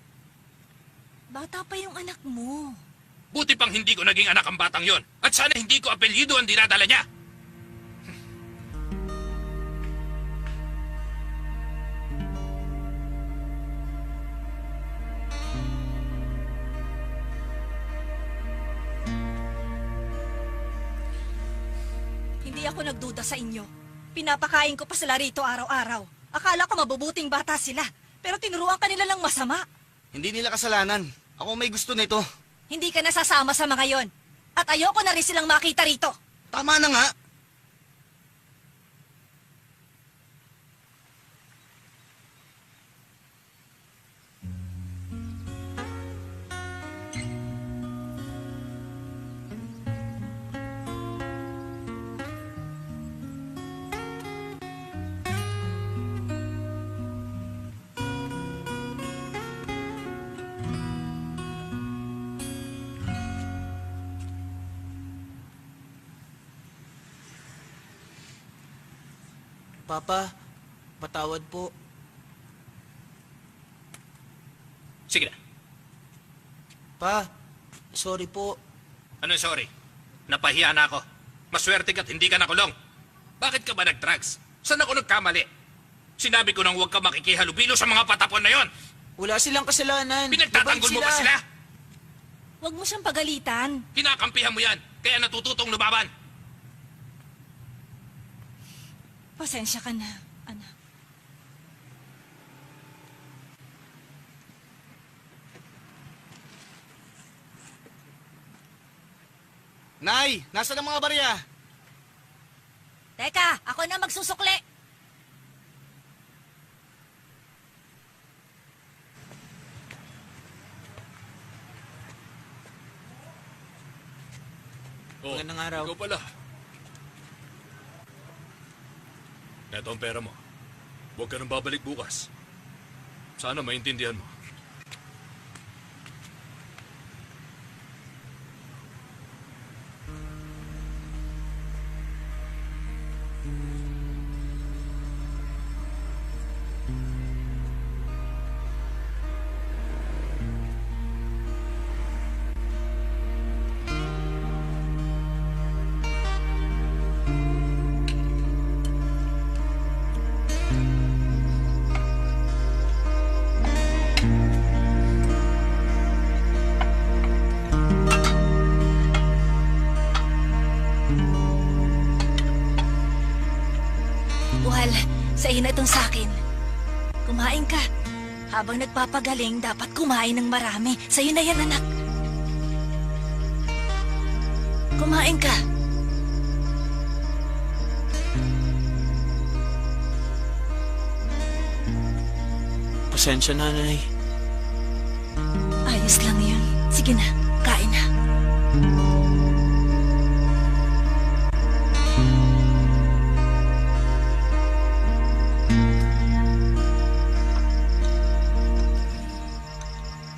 Bata pa yung anak mo. Buti pang hindi ko naging anak ang batang yon. At sana hindi ko apelyido ang dinadala niya. Hindi ako nagduda sa inyo. Pinapakain ko pa sila rito araw-araw. Akala ko mabubuting bata sila. Pero tinuruan ka nila lang masama. Hindi nila kasalanan. Ako may gusto nito. Hindi ka nasasama sa mga yon. At ayoko na rin silang makita rito. Tama na nga. Papa, patawad po. Sige na. Pa, sorry po. Ano sorry? Napahiya na ako. Maswerte ka't hindi ka nakulong. Bakit ka ba nag-drugs? Saan ako nagkamali? Sinabi ko nang huwag ka makikihalubilo sa mga patapon na yon. Wala silang kasalanan. Pinagtatanggol mo ba sila? Huwag mo siyang pagalitan. Kinakampihan mo yan. Kaya natututong lumaban. Pasensya ka na, anak. Nay, nasa ang mga barya? Teka, ako na magsusukli. Magandang araw. Ikaw pala. Eto ang pera mo. Huwag ka nang babalik bukas. Sana maintindihan mo. Buhal, sa ina itong sakin. Kumain ka. Habang nagpapagaling, dapat kumain ng marami. Sa'yo na yan, anak. Kumain ka. Pasensya nanay. Ayos lang yun. Sige na, kain na.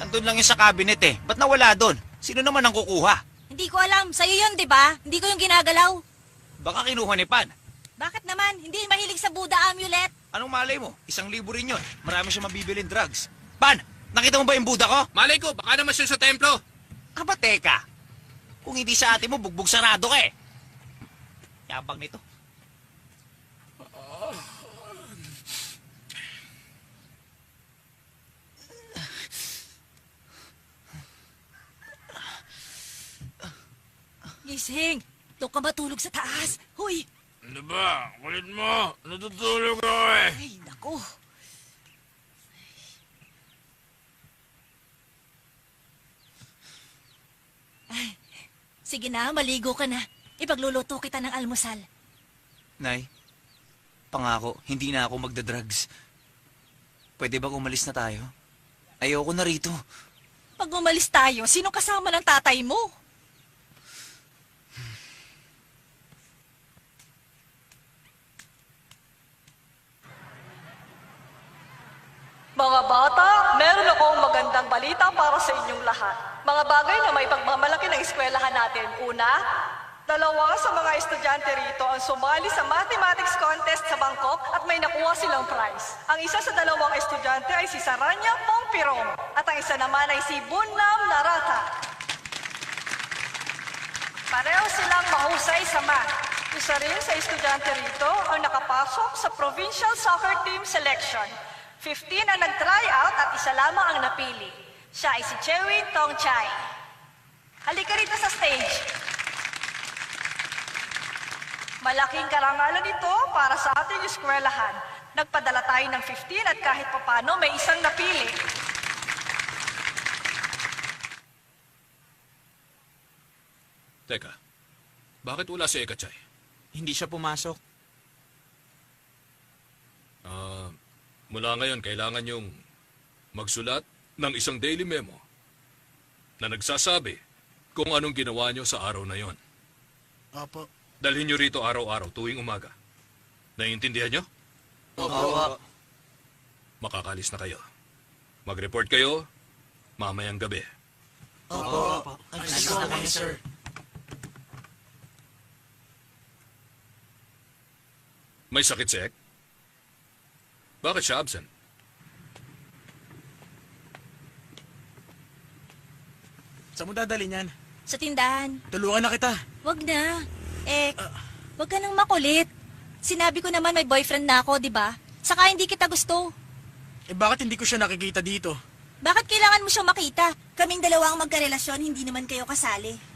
Nandun lang yung sa cabinet eh. Ba't nawala doon? Sino naman ang kukuha? Hindi ko alam. Sa'yo yun, di ba? Hindi ko yung ginagalaw. Baka kinuha ni Pan. Bakit naman? Hindi mahilig sa Buddha amulet. Anong malay mo? 1,000 rin yun. Marami siya mabibiling drugs. Pan, nakita mo ba yung Buddha ko? Malay ko, baka naman siya sa templo. Aba, teka. Kung hindi sa ate mo, bugbog sarado ka eh. Yabang nito. Gising! Doon ka matulog sa taas. Hoy! Ano ba? Kulit mo. Natutulog ako eh. Ay, naku. Ay, sige na, maligo ka na. Ipagluluto kita ng almusal. Nay, pangako, hindi na ako magdadrugs. Pwede ba umalis na tayo? Ayoko na rito. Pag umalis tayo, sino kasama ng tatay mo? Mga bata, meron akong magandang balita para sa inyong lahat. Mga bagay na may pagmamalaki ng eskwelahan natin. Una, 2 sa mga estudyante rito ang sumali sa mathematics contest sa Bangkok at may nakuha silang prize. Ang isa sa 2 estudyante ay si Saranya Pongpirong at ang isa naman ay si Bunnam Narata. Pareho silang mahusay sa math. Isa rin sa estudyante rito ang nakapasok sa provincial soccer team selection. 15 ang nag-try out at isa lamang ang napili. Siya ay si Chewin Tongchai. Halika rito sa stage. Malaking karangalan ito para sa ating eskwelahan. Nagpadala tayo ng 15 at kahit papano may isang napili. Teka, bakit wala si Ekachay? Hindi siya pumasok. Mula ngayon, kailangan yung magsulat ng isang daily memo na nagsasabi kung anong ginawa nyo sa araw na yon. Opo. Dalhin nyo rito araw-araw tuwing umaga. Naiintindihan nyo? Opo. Makakalis na kayo. Mag-report kayo mamayang gabi. Opo. Alis na kami, sir. May sakit si Ek? Bakit siya absent? Saan mo dadalhin yan? Sa tindahan. Tulungan na kita. Wag na. Wag ka nang makulit. Sinabi ko naman may boyfriend na ako, di ba? Saka hindi kita gusto. Bakit hindi ko siya nakikita dito? Bakit kailangan mo siyang makita? Kaming dalawa ang magkarelasyon, hindi naman kayo kasali.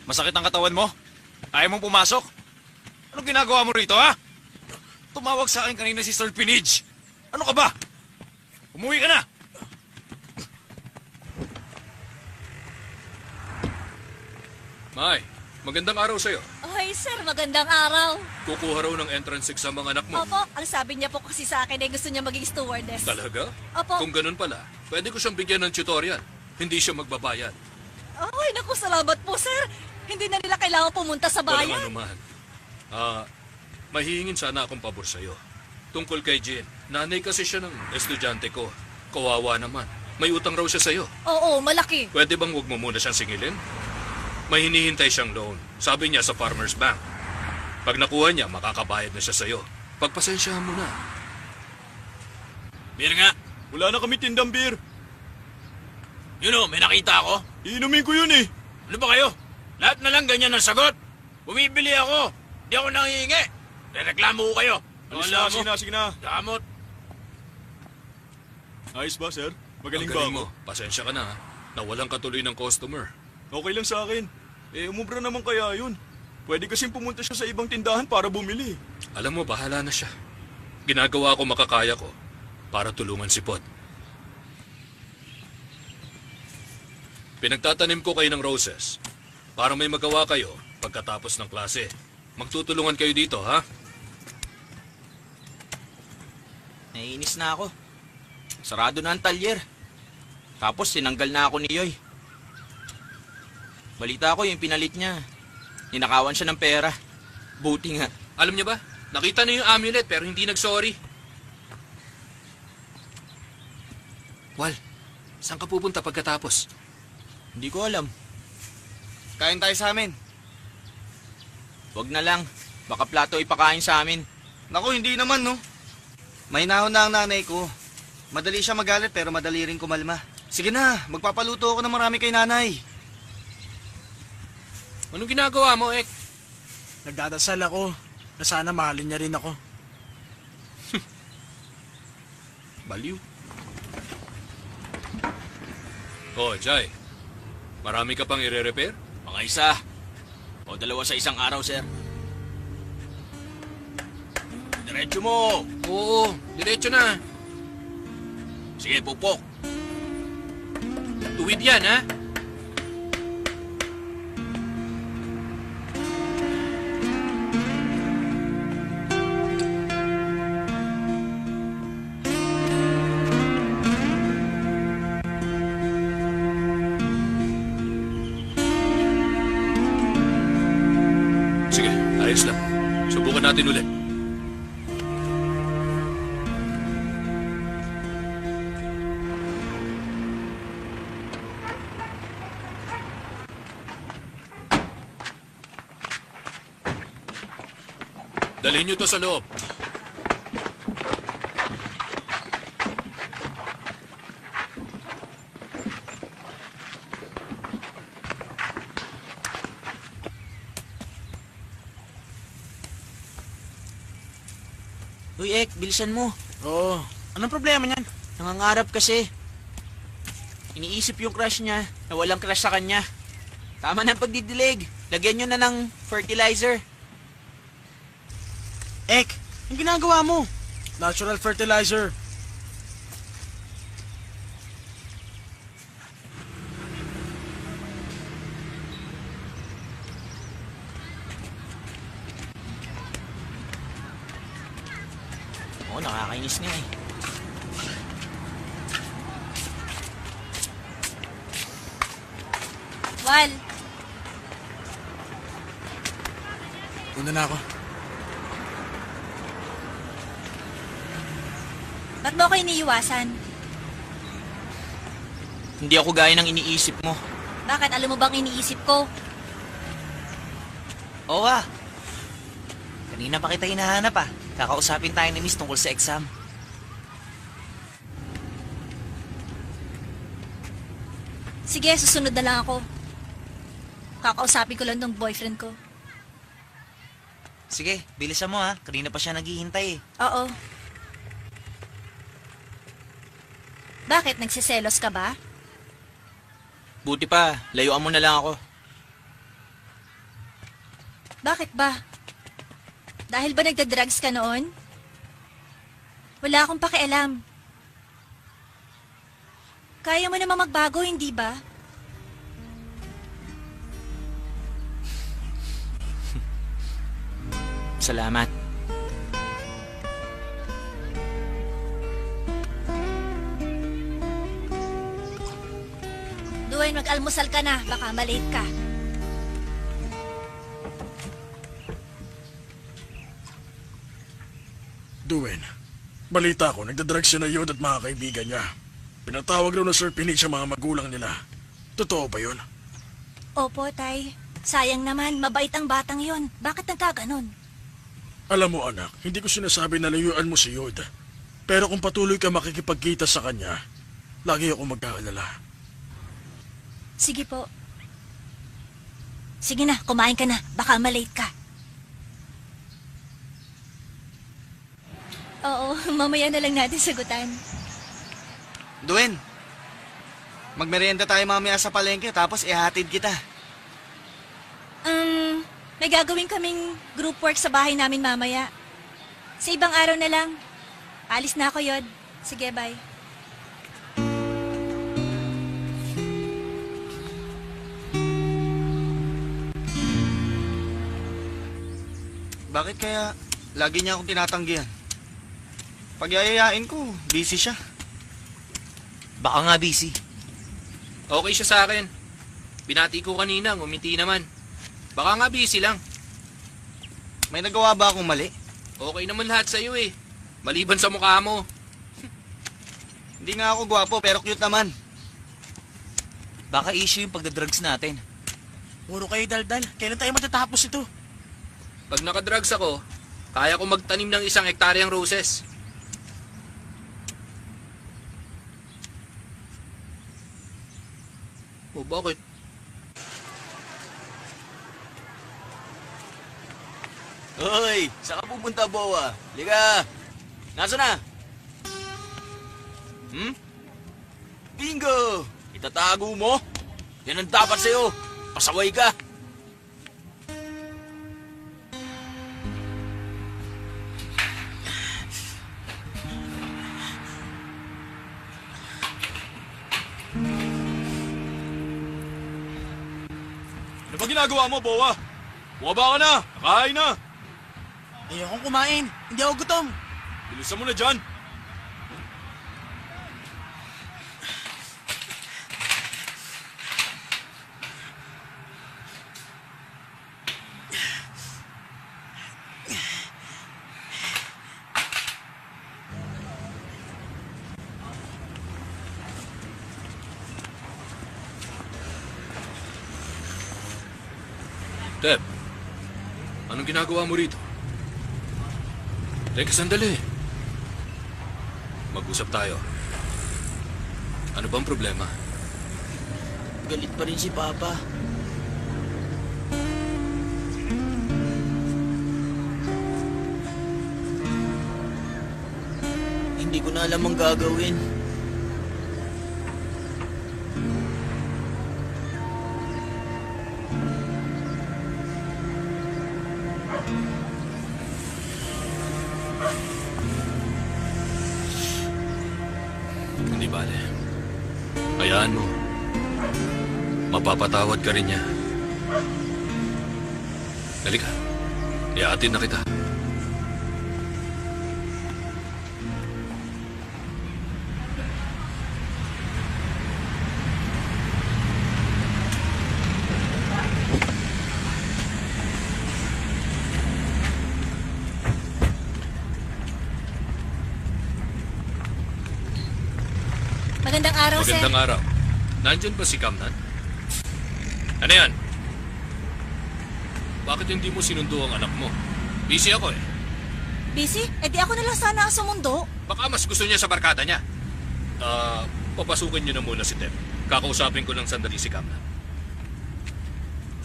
Masakit ang katawan mo? Ayaw mong pumasok? Anong ginagawa mo rito, ha? Tumawag sa akin kanina si Sir Pinage. Ano ka ba? Umuwi ka na! May, magandang araw sa'yo. Ay, sir, magandang araw. Kukuha raw ng entrance exam ang anak mo. Opo, ang sabi niya po kasi sa akin ay gusto niya maging stewardess. Talaga? Opo. Kung ganun pala, pwede ko siyang bigyan ng tutorial. Hindi siya magbabayad. Ay, naku, salamat po, sir. Hindi na nila kailangan pumunta sa Walang bayan. anuman. Mahihingin sana akong pabor sa'yo. Tungkol kay Jean, nanay kasi siya ng estudyante ko. Kawawa naman. May utang raw siya sa'yo. Oo, malaki. Pwede bang huwag mo muna siyang singilin? May hinihintay siyang loan. Sabi niya sa Farmers Bank. Pag nakuha niya, makakabayad na siya sa'yo. Pagpasensyahan mo na. Beer nga. Wala na kami tindang beer. Yun o, may nakita ako. Iinumin ko yun eh. Ano ba kayo? Lahat na lang ganyan ang sagot. Bumibili ako. Di ako nangihingi. Reklamo ko kayo. Alis Wala na, sige na, sige na. Damot. Ayos ba, sir? Magaling Ang ba galing ako? mo. Pasensya ka na. Nawalan ka tuloy ng customer. Okay lang sa akin. Umubra naman kaya yun. Pwede kasing pumunta siya sa ibang tindahan para bumili. Alam mo, bahala na siya. Ginagawa ko makakaya ko para tulungan si Pot. Pinagtatanim ko kayo ng roses para may magawa kayo pagkatapos ng klase. Magtutulungan kayo dito, ha? Naiinis na ako. Sarado na ang talyer. Tapos sinanggal na ako ni Yoy. Balita ko yung pinalit niya. Ninakawan siya ng pera. Buti nga. Alam niya ba? Nakita na yung amulet pero hindi nag-sorry. Wal, saan ka pupunta pagkatapos? Hindi ko alam. Kain tayo sa amin. Wag na lang. Baka plato ipakain sa amin. Naku, hindi naman, no? May nahon na ang nanay ko. Madali siya magalit pero madali rin kumalma. Sige na, magpapaluto ako ng marami kay nanay. Anong ginagawa mo, Ek? Nagdadasal ako na sana mahalin niya rin ako. Baliw. Oh, Jai. Marami ka pang ire-repair? Mga isa. O dalawa sa isang araw, sir. Diretso mo. Oo, diretso na. Sige, pupok. Tuwid yan, ha? Sige, ayos lang. Subukan natin ulit. Dalhin niyo to sa loob. Uy, Ek, bilisan mo. Oo, anong problema niyan? Nangangarap kasi. Iniisip yung crush niya na walang crush sa kanya. Tama na ang pagdidilig. Lagyan nyo na ng fertilizer. Ek, ang ginagawa mo? Natural fertilizer. Oo, nakakainis nga eh. Wal, Una na ako. ba't mo ako iniiwasan? Hindi ako gaya ng iniisip mo. Bakit? Alam mo bang iniisip ko? Oo ah. Kanina pa kita hinahanap ah. Kakausapin tayo ni Miss tungkol sa exam. Sige, susunod na lang ako. Kakausapin ko lang tong boyfriend ko. Sige, bilisan mo ha. Kanina pa siya naghihintay eh. Oo. Bakit? Nagsiselos ka ba? Buti pa, layuan mo na lang ako. Bakit ba? Dahil ba nagda-drugs ka noon? Wala akong pakialam. Kaya mo namang magbago, hindi ba? Salamat. Duwayne, mag-almusal ka na. Baka malate ka. Duwen, balita ko, nagdadrugs siya na Yod at mga kaibigan niya. Pinatawag raw na Sir Pinich sa mga magulang nila. Totoo ba yun? Opo, Tay. Sayang naman, mabait ang batang yon. Bakit nagkaganon? Alam mo anak, hindi ko sinasabi na layuan mo si Yod. Pero kung patuloy ka makikipagkita sa kanya, lagi ako mag-aalala. Sige po. Sige na, kumain ka na. Baka malate ka. Oo, mamaya na lang natin sagutan. Duen, magmerienda tayo mamaya sa palengke tapos ihatid kita. May gagawin kaming group work sa bahay namin mamaya. Sa ibang araw na lang. Alis na ako, Yod. Sige, bye. Bakit kaya lagi niya akong tinatanggihan? Pag yayayain ko, busy siya. Baka nga busy. Okay siya sa akin. Binati ko kanina, ngumiti naman. Baka nga busy lang. May nagawa ba akong mali? Okay naman lahat sa'yo eh. Maliban sa mukha mo. Hindi nga ako gwapo pero cute naman. Baka issue yung pagdadrugs natin. Puro kayo daldal. Kailan tayo matatapos ito? Pag nakadrugs ako, kaya ko magtanim ng 1 hektaryang roses. O bakit? Hoy, saan ka pupunta, Boa? Liga! Nasaan na? Bingo! Itatago mo? Yan ang dapat sa'yo. Pasaway ka. Ano ba ginagawa mo, Boa? Bumaba ka na! Nakain na! Ayokong kumain. Hindi ako gutom. Bilisan mo na dyan! Tep, anong ginagawa mo rito? Teka, sandali. Mag-usap tayo. Ano bang problema? Galit pa rin si Papa. Hindi ko na alam ang gagawin. Hindi bale. Hayaan mo. Mapapatawad ka rin niya. Halika. Iaatin na kita. Magandang araw, sir. Magandang araw. Nandyan ba si Kamnan? Ano yan? Bakit hindi mo sinundo ang anak mo? Busy ako eh. Busy? Eh di ako na lang sana ang sumundo. Baka mas gusto niya sa barkada niya. Papasukin niyo na muna si Tep. Kakausapin ko ng sandali si Kamnan.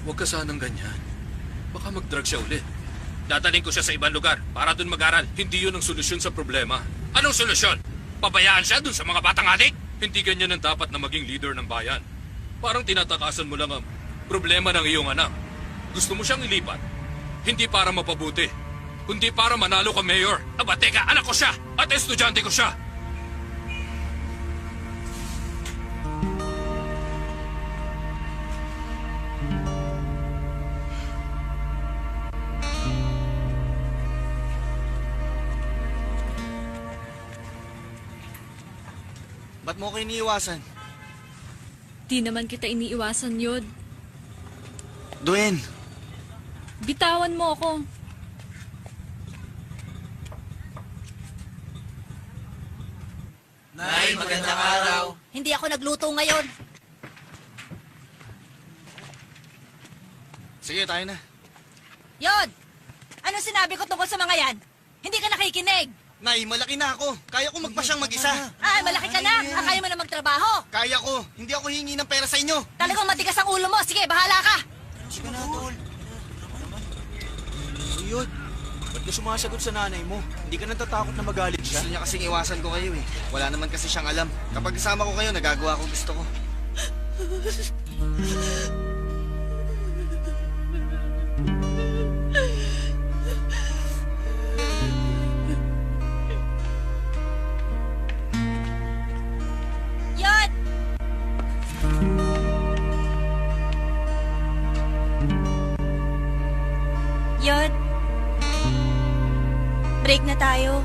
Huwag ka sanang ganyan. Baka mag-drug siya ulit. Dadaling ko siya sa ibang lugar para doon mag-aral. Hindi yun ang solusyon sa problema. Anong solusyon? Pabayaan siya doon sa mga batang adik? Hindi ganyan ang dapat na maging leader ng bayan. Parang tinatakasan mo lang ang problema ng iyong anak. Gusto mo siyang ilipat. Hindi para mapabuti, kundi para manalo ka, Mayor. Aba, teka, anak ko siya at estudyante ko siya. Ba't mo ko iniiwasan? Di naman kita iniiwasan, Yod. Duen, Bitawan mo ako. Nay, magandang araw. Hindi ako nagluto ngayon. sige tayo na. Yod! Anong sinabi ko tungkol sa mga yan? Hindi ka nakikinig. Nay, malaki na ako. Kaya ko magpasyang mag-isa. Ay, malaki ka na. Kaya mo na magtrabaho. Kaya ko. Hindi ako hingi ng pera sa inyo. Talagang matigas ang ulo mo. Sige, bahala ka. Sige na, tol. Uyod, ba't ka sumasagot sa nanay mo? Hindi ka natatakot na magalit siya? Gusto niya kasing iwasan ko kayo eh. Wala naman kasi siyang alam. Kapag kasama ko kayo, nagagawa ko gusto ko. Yod! Yod! Break na tayo.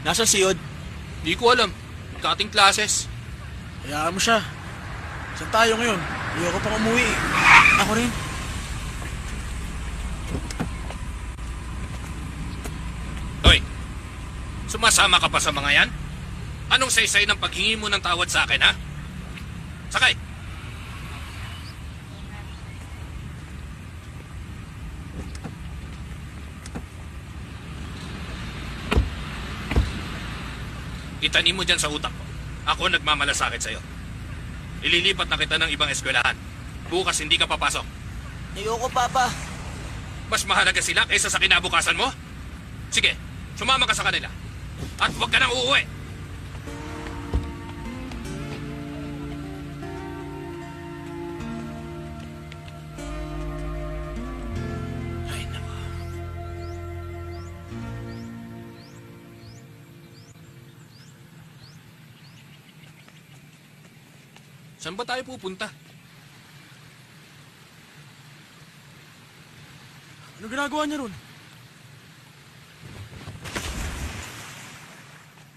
Nasaan si Yod? Di ko alam. Cutting classes. Hayaan mo siya. Saan tayo ngayon? Ayoko pang umuwi eh. Ako rin. Hoy, sumasama ka pa sa mga yan? Anong saysay ng paghingi mo ng tawad sa akin, ha? Sakay! Itanim mo dyan sa utak ko. Ako nagmamalasakit sa'yo. Ililipat na kita ng ibang eskwelahan. Bukas hindi ka papasok. Ayoko, Papa. Mas mahalaga sila kaysa sa kinabukasan mo? Sige, sumama ka sa kanila. At huwag ka nang uuwi. Ay, naku. Saan ba tayo pupunta? Ano ginagawa niya ron?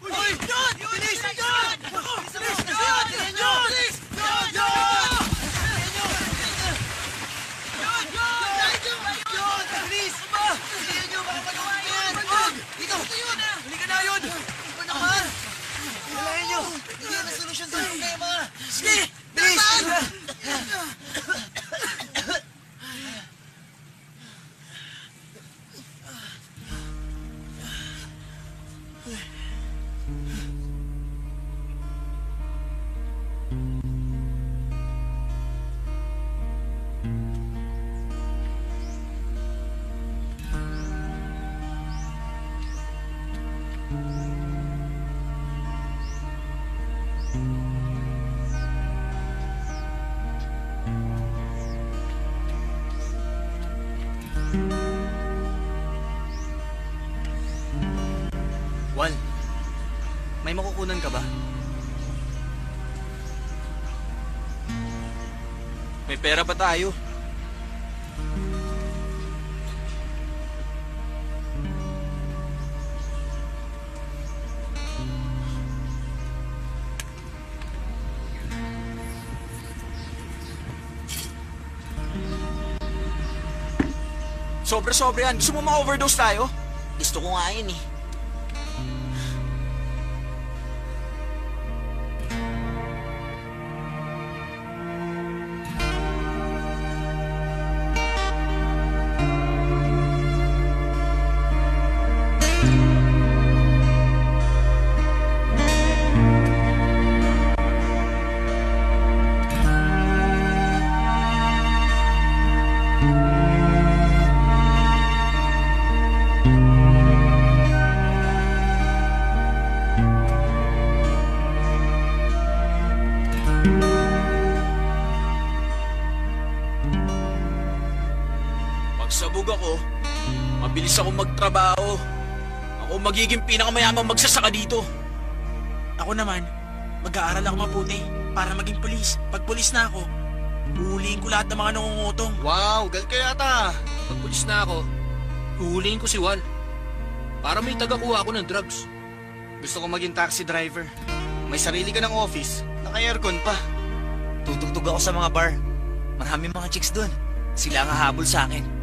Uy! John! Bilis! John! Bilis! John! John! Bilis! John! John! John! Bilis! Ba? Hindi nyo makapagawa yan! John! Dito! Huli ka na yun! Iba naman! Hilahin nyo! Hindi yan ang solusyon sa problema! Sige! Bilis! Wal, may makukunan ka ba? May pera pa tayo. Sobra-sobra yan. Gusto mo ma-overdose tayo? Gusto ko nga yun eh. Pagsabog ako, mabilis ako magtrabaho. Ako magiging pinakamayamang magsasaka dito. Ako naman, mag-aaral ako mabuti para maging pulis. Pag pulis na ako, uhulihin ko lahat ng mga nangungutong. Wow, gal ka yata. Pag pulis na ako, huhulihin ko si Wal. Para may tagakuha ako ng drugs. Gusto ko maging taxi driver. May sarili ka ng office, naka-aircon pa. Tutugtog ako sa mga bar. Maraming mga chicks doon. Sila ang hahabol sa akin.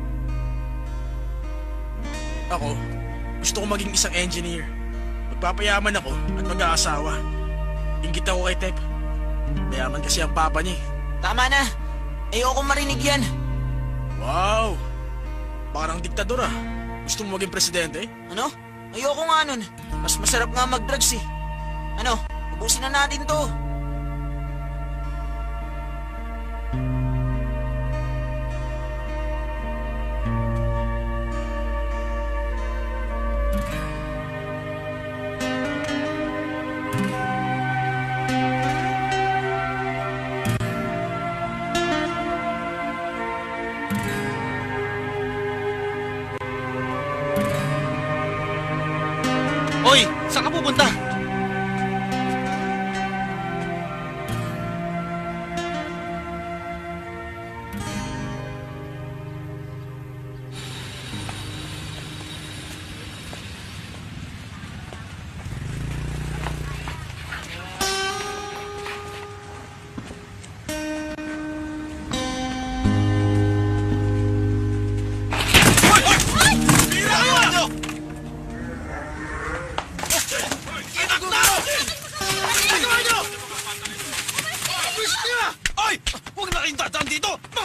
Ako, gusto ko maging isang engineer. Magpapayaman ako at mag-aasawa. Inggit ako kay Tep. Mayaman kasi ang papa niya eh. Tama na. Ayoko marinig yan. Wow! Parang diktador ah. Gusto mo maging presidente? Ano? Ayoko nga nun. Mas masarap nga mag-drugs eh. Ano? Ubusin na natin to. Hoy, saan ka pupunta?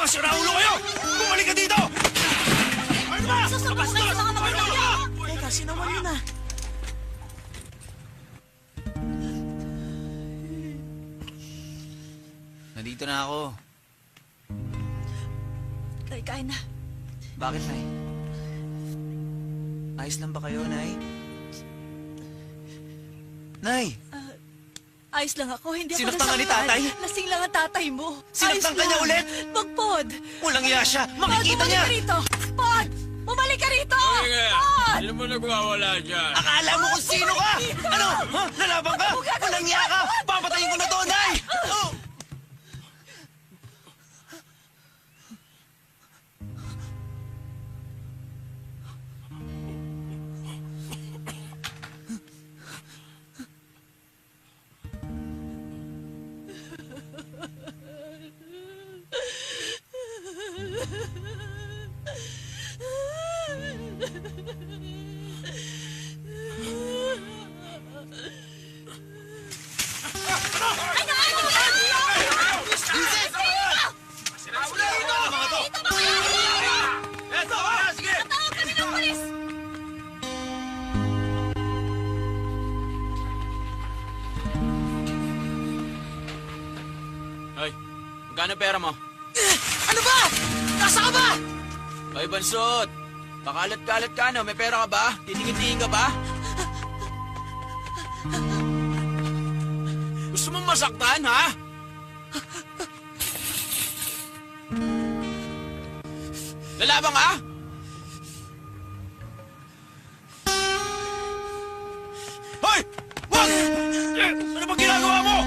Mga siraulo kayo! Bumalik ka dito! Ano ba? Susumbong kayo sa mga magulang niyo! Teka, sinawal yun na. Nandito na ako. Tay, kain na. Bakit, Nay? Ayos lang ba kayo, Nay? Nay! Ayos lang ako, hindi ako Sinaktan ka ni nasaktan. tatay? Lasing lang ang tatay mo. Sinaktan Ayos ka niya lang. ulit? Pagpod! Walang iya siya! Pod, Makikita bumalik niya! ka rito! Pod! Bumalik ka rito! Sige, Pod! sino mo nagwawala dyan? Akala mo kung sino ka? Ano? Ha? Lalaban ka? Walang iya ka! Papatayin ko na to, Nay! Oh! Ay, magkano pera mo? Ano ba? Nasa ka ba? Ay, Bansot! Pakalat-kalat ka, no? May pera ka ba? Titingin-tingin ka ba? Gusto mong masaktan, ha? Lalaban ka? Hoy! Wag! Ano bang ginagawa mo?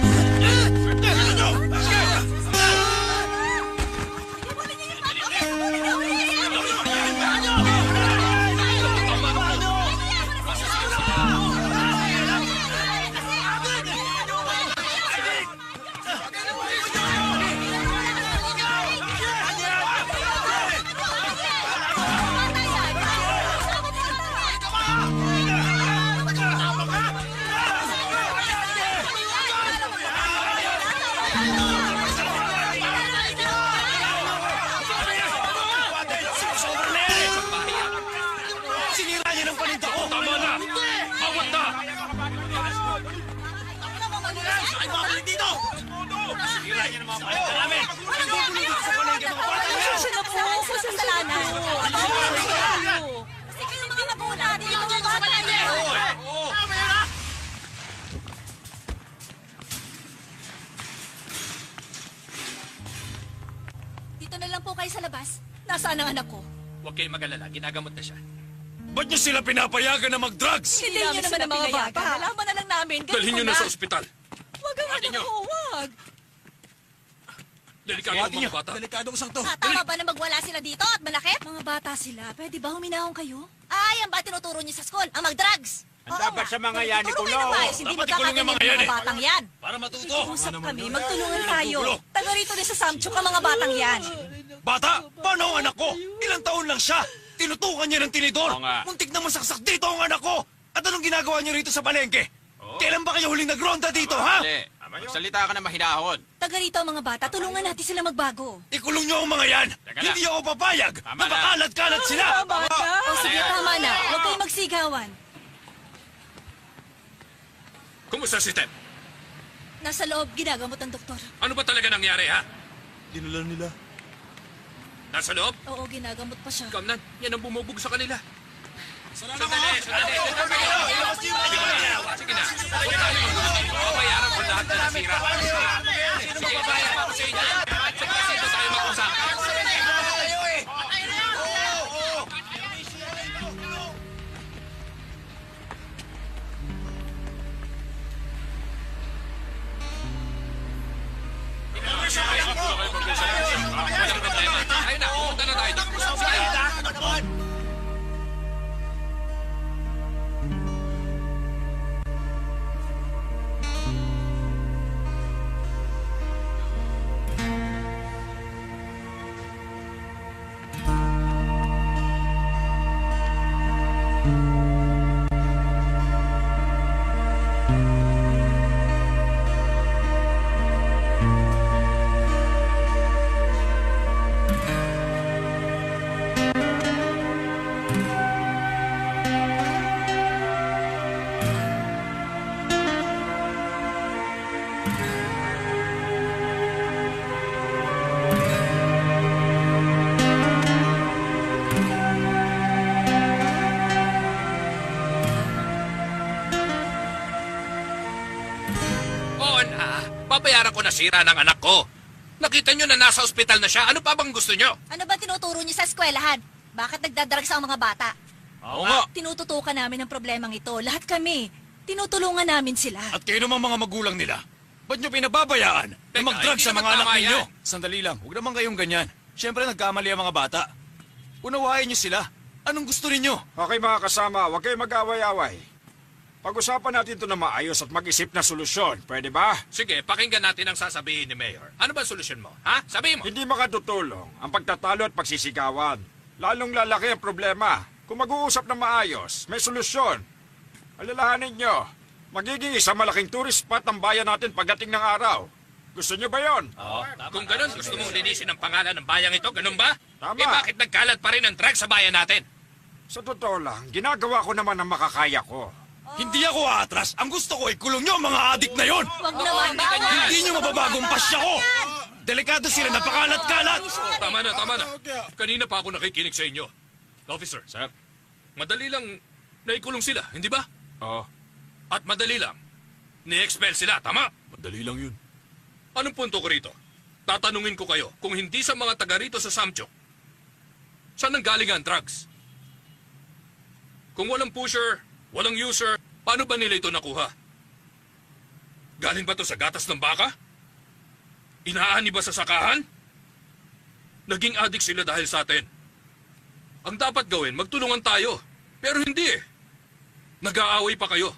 Sinira niya ng paninda ko! Tama na! Bawat na! Ay, babalik dito! Sinira niya ng mga paninda namin! Bubulong dito sa palengke mga bata niya! Pasensya na po, pasasalanan. Kasi kayo mga magulang, hindi mga bata niyo. Dito na lang po kayo sa labas. Nasaan ang anak ko? Huwag kayong mag-alala, ginagamot na siya. Ba't niyo sila pinapayagan na mag-drugs? Hindi nyo naman ang mga bata. Nalaman na lang namin. Ganun Dalhin niyo ko na sa ospital. Wag ang Buhatin anak niyo. ko, wag. Delikado ang mga bata. Delikadong sakto. Tama ba na magwala sila dito at malaki? Mga bata sila. Pwede ba huminahon kayo? Ay, ang ba tinuturo niyo sa school? Ang mag-drugs. Ang dapat sa mga yan, Turo kayo ikulong. ng maayos, hindi Dapat ikulong yung magkakaganyan mga yan, ng eh. mga batang yan. Para matuto! Usap kami, magtulungan tayo. gulo. Taga rito din sa Samchuk ang mga batang yan. Bata, paano ang anak ko? Ilang taon lang siya. Tinutukan niya ng tinidor. Oo nga. Muntik na masaksak dito ang anak ko. At anong ginagawa niyo rito sa palengke? Kailan ba kayo huling nagronda dito, ha? Dali, magsalita ka na mahinahon. Taga rito ang mga bata, tulungan natin sila magbago. Ikulong niyo ang mga yan. Teka Hindi lang. ako papayag Tama na na. makalat-kalat sila. O sige, tama na. Huwag kayong magsigawan. Kumusta si Ted? Nasa loob, ginagamot ng doktor. Ano ba talaga nangyari, ha? Dinala nila. Nasa loob? Oo, ginagamot pa siya. Kamnan, yan ang bumubog sa kanila. Sandali. Sige na. Babayaran ko lahat na nasira. Sino magbabayad para sa inyo? Sino tayo mag-usap? Walang problema. Ayun na, pumunta na tayo. Sige. Oo na, babayaran ko na sira ng anak ko. Nakita nyo na nasa ospital na siya. Ano pa bang gusto nyo? Ano ba tinuturo niyo sa eskwelahan? Bakit nagdadrugs ang mga bata? Oo nga. Tinututukan namin ang problemang ito. Lahat kami. Tinutulungan namin sila. At kayo naman mga magulang nila. Ba't nyo pinababayaan na Teka, mag-drugs hindi sa naman mga anak tama ninyo? yan. Sandali lang, huwag naman kayong ganyan. Siyempre nagkamali ang mga bata. Unawain nyo sila. Anong gusto ninyo? Okay mga kasama, huwag kayong mag-away-away. Pag-usapan natin ito na maayos at mag-isip na solusyon. Pwede ba? Sige, pakinggan natin ang sasabihin ni Mayor. Ano ba solusyon mo? Ha? Sabihin mo. Hindi makatutulong ang pagtatalo at pagsisigawan. Lalong lalaki ang problema. Kung mag-uusap na maayos, may solusyon. Alalahanin nyo, magiging isang malaking tourist spot ang bayan natin pagdating ng araw. Gusto nyo ba yon? Kung ganun, gusto mong linisin ang pangalan ng bayang ito, ganun ba? Tama. Eh bakit nagkalat pa rin ang drugs sa bayan natin? Sa totoo lang, ginagawa ko naman ang makakaya ko. Hindi ako aatras. Ang gusto ko ay kulong nyo ang mga adik na yon. Huwag naman. Hindi nyo mababagong pasya ko. Delikado sila, napakalat-kalat. Tama na, tama na. Kanina pa ako nakikinig sa inyo. Officer, Sir? madali lang naikulong sila, hindi ba? Oo. At madali lang, ni-expel sila, tama? Madali lang yun. Anong punto ko rito? Tatanungin ko kayo, kung hindi sa mga taga rito sa Samchok, saan nanggaling ang drugs? Kung walang pusher, walang user, paano ba nila ito nakuha? Galing ba to sa gatas ng baka? Inaani ba sa sakahan? Naging addict sila dahil sa atin. Ang dapat gawin, magtulungan tayo. Pero hindi eh. Nag-aaway pa kayo.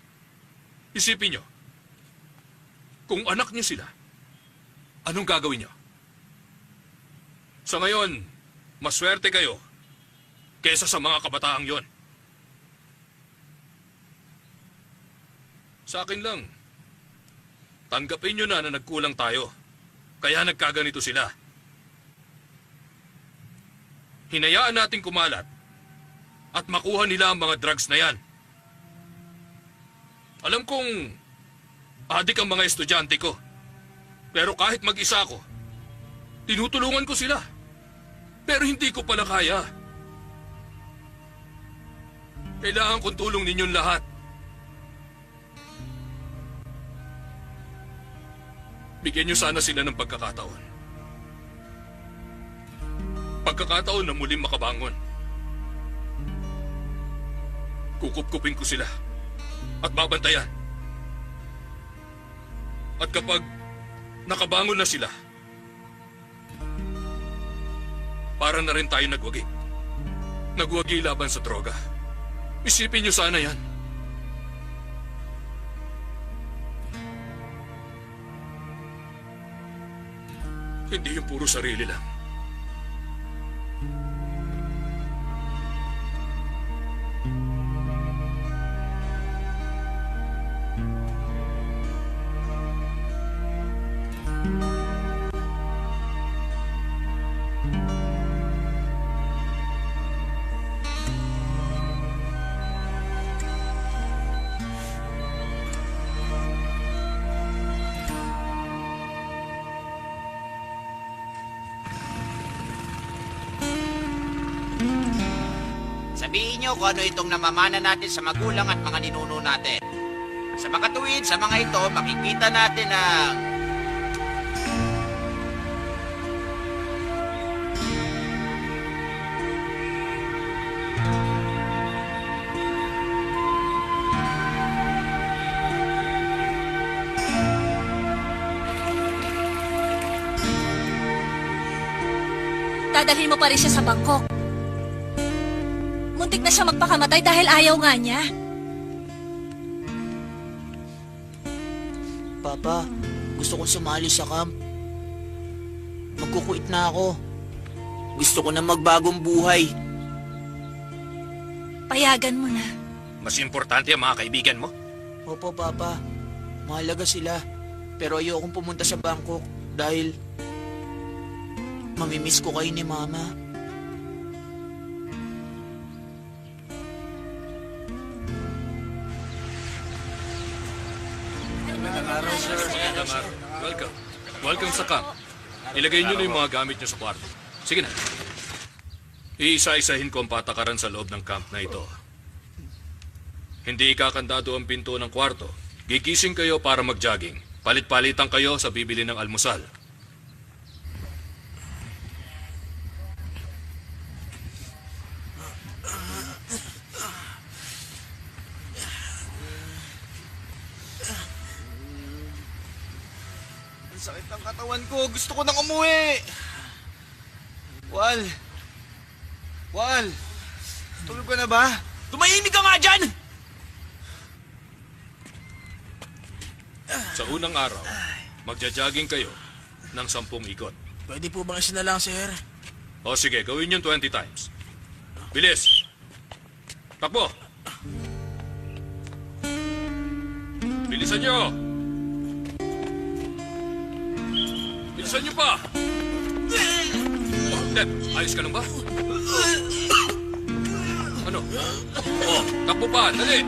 Isipin nyo, kung anak niyo sila, anong gagawin niyo? Sa ngayon, maswerte kayo kesa sa mga kabataang yon. Sa akin lang, tanggapin nyo na nagkulang tayo. Kaya nagkaganito sila. Hinayaan natin kumalat at makuha nila ang mga drugs na yan. Alam kong adik ang mga estudyante ko. Pero kahit mag-isa ako, tinutulungan ko sila. Pero hindi ko pala kaya. Kailangan kong tulong ninyong lahat. Bigyan niyo sana sila ng pagkakataon. Pagkakataon na muling makabangon. Kukup-kupin ko sila at babantayan. At kapag nakabangon na sila, para na rin tayo nagwagi. Nagwagi laban sa droga. Isipin niyo sana yan. Hindi yung puro sarili lang. Sabihin nyo kung ano itong namamana natin sa magulang at mga ninuno natin. Sa mga tuwid, sa mga ito, makikita natin ang... Dadalhin mo pa rin siya sa Bangkok. Muntik na siya magpakamatay dahil ayaw nga niya. Papa, gusto kong sumali sa camp. Magkukuit na ako. Gusto ko na magbagong buhay. Payagan mo na. Mas importante ang mga kaibigan mo. Opo, Papa. Mahalaga sila. Pero ayokong pumunta sa Bangkok dahil mamimiss ko kayo ni Mama. Magandang araw, sir. Magandang araw. Welcome. Welcome sa camp. Ilagay niyo na yung mga gamit niyo sa kwarto. Sige na. Iisa-isahin ko ang patakaran sa loob ng camp na ito. Hindi ikakandado ang pinto ng kwarto. Gigising kayo para mag-jogging. Palit-palitan kayo sa bibili ng almusal. Ang sakit ng katawan ko. Gusto ko nang umuwi. Wal. Wal. Tulog ka na ba? Tumahimik ka nga dyan! Sa unang araw, magja-jogging kayo ng 10 ikot. Pwede po bang isa na lang, sir? O sige, gawin yung 20 times. Bilis! Takbo! Bilisan nyo! Bilisan nyo pa! Dad, ayos ka lang ba? Ano? Oh, takbo pa! Dali!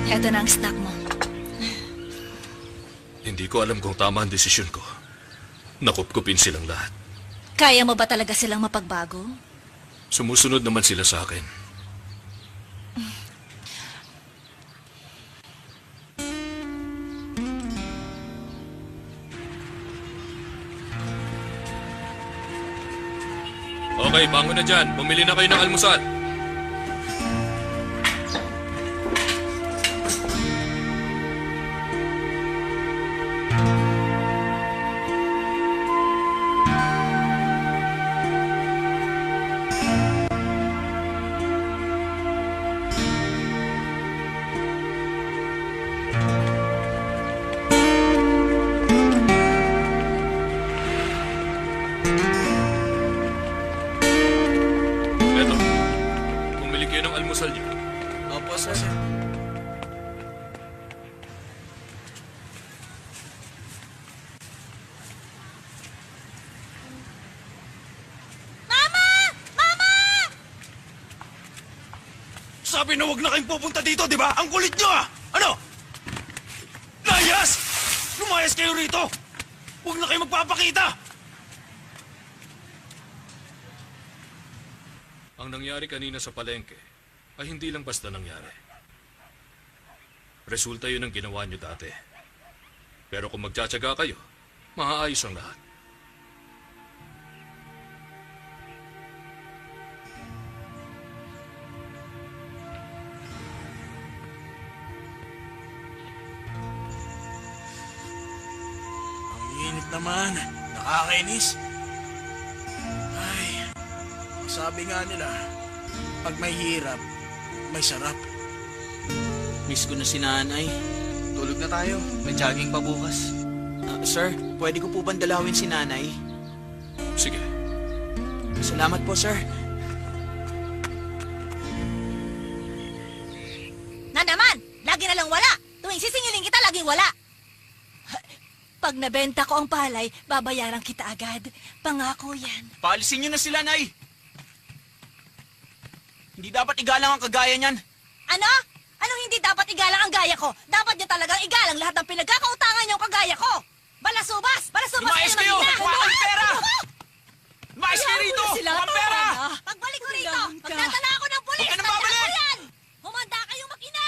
Eto na ang snack mo. Hindi ko alam kung tama ang desisyon ko. Nakupkupin silang lahat. Kaya mo ba talaga silang mapagbago? Sumusunod naman sila sa akin. Okay, bangon na dyan. Bumili na kayo ng almusal. Eto, bumili kayo ng almusal niyo. Opo, sir. Mama! Mama! Sabi na huwag na kayong pupunta dito, di ba? Ang kulit nyo ah! Ano? Layas! Lumayas kayo rito! Huwag na kayo magpapakita! Ang nangyari kanina sa palengke ay hindi lang basta nangyari. Resulta yun ng ginawa nyo dati. Pero kung magtsatsaga kayo, maaayos ang lahat. Ang init naman. Nakakainis. Ay, sabi nga nila, pag may hirap, may sarap. Miss ko na si nanay. Tulog na tayo. May jogging pa bukas. Sir, pwede ko po bang dalawin si nanay? Sige. Salamat po, sir. Na naman! Lagi na lang wala! Tuwing sisingilin kita, laging wala! Pag nabenta ko ang palay, babayaran kita agad. Pangako yan. Paalisin nyo na sila, Nay. Hindi dapat igalang ang kagaya niyan. Ano? Anong hindi dapat igalang ang gaya ko? Dapat niya talagang igalang lahat ng pinagkakautangan niyong kagaya ko! Balasubas! Balasubas Lumayas kayo! mag-ina! Wala kang pera! Lumayas kayo rito! Walang pera! Pagbalik ko rito, magdadala ako ng pulis! Huwag ka nang Tandaan babalik! mo yan! Humanda kayong mag-ina!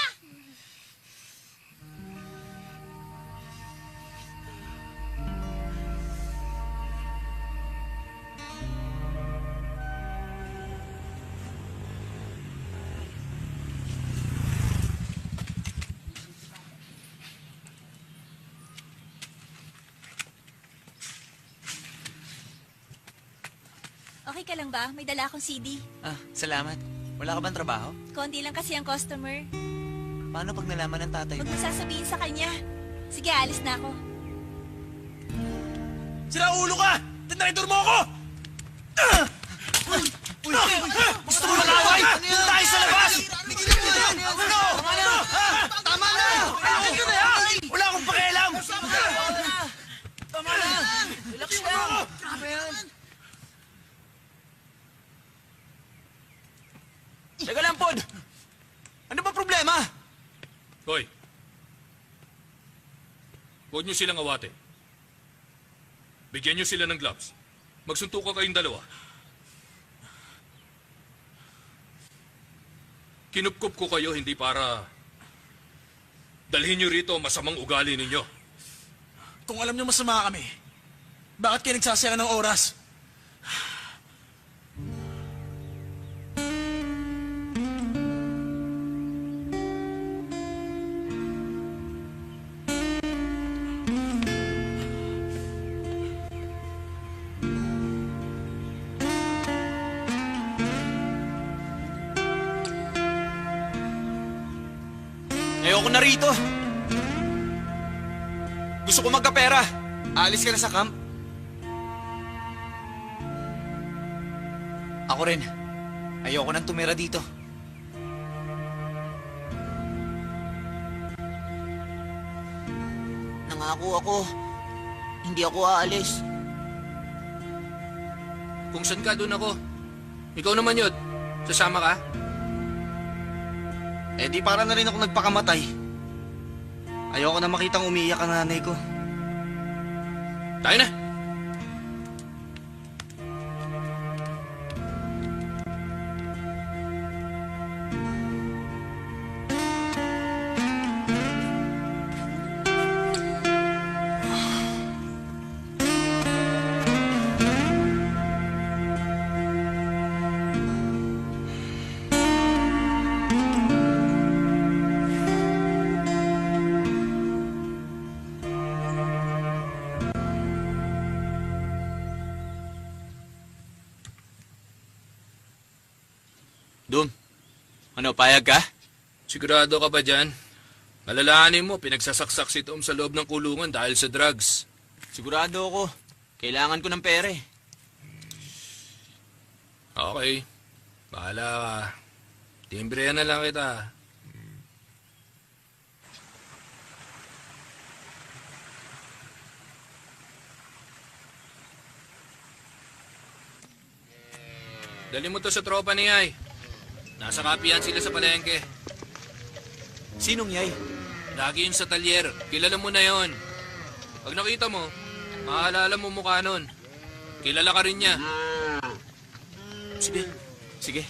Okay ka lang ba? May dala akong CD. Salamat. Wala ka bang trabaho? Konti lang kasi ang customer. Paano pag nalaman ng tatay Huwag mo? mo sasabihin sa kanya. Sige, alis na ako. Sira ulo ka! Tinraidor mo ako! Gusto mo mag-away? Doon tayo sa labas! Tama na! Wala akong pakialam! Tama na! Relax lang! Tama yan! Teka lang, Pod! Ano ba problema? Hoy! Huwag niyo silang awatin. Bigyan niyo sila ng gloves. Magsuntukan kayong dalawa. Kinupkup ko kayo hindi para dalhin niyo rito ang masamang ugali ninyo. Kung alam niyo masama kami, bakit kayo nagsasayang ng oras? Ayoko na rito. Gusto ko magkapera. Alis ka na sa camp? Ako rin. Ayoko nang tumira dito. Nangako ako. Hindi ako aalis. Kung saan ka, doon ako. Ikaw naman yun. Sasama ka? Eh di para na rin ako nagpakamatay. Ayoko na makitang umiiyak ang nanay ko. Tayo na! Dum, ano, payag ka? Sigurado ka ba dyan? Alalahanin mo, pinagsasaksak si Tom sa loob ng kulungan dahil sa drugs. Sigurado ako. Kailangan ko ng pere. Okay. Bahala ka. Timbrehan na lang kita. Dali mo to sa tropa ni Ay. Nasa kapihan sila sa palengke. Sinong yay? Lagi yun sa talyer. Kilala mo na yon. Pag nakita mo, maaalala mo mukha nun. Kilala ka rin niya. Sige. Sige.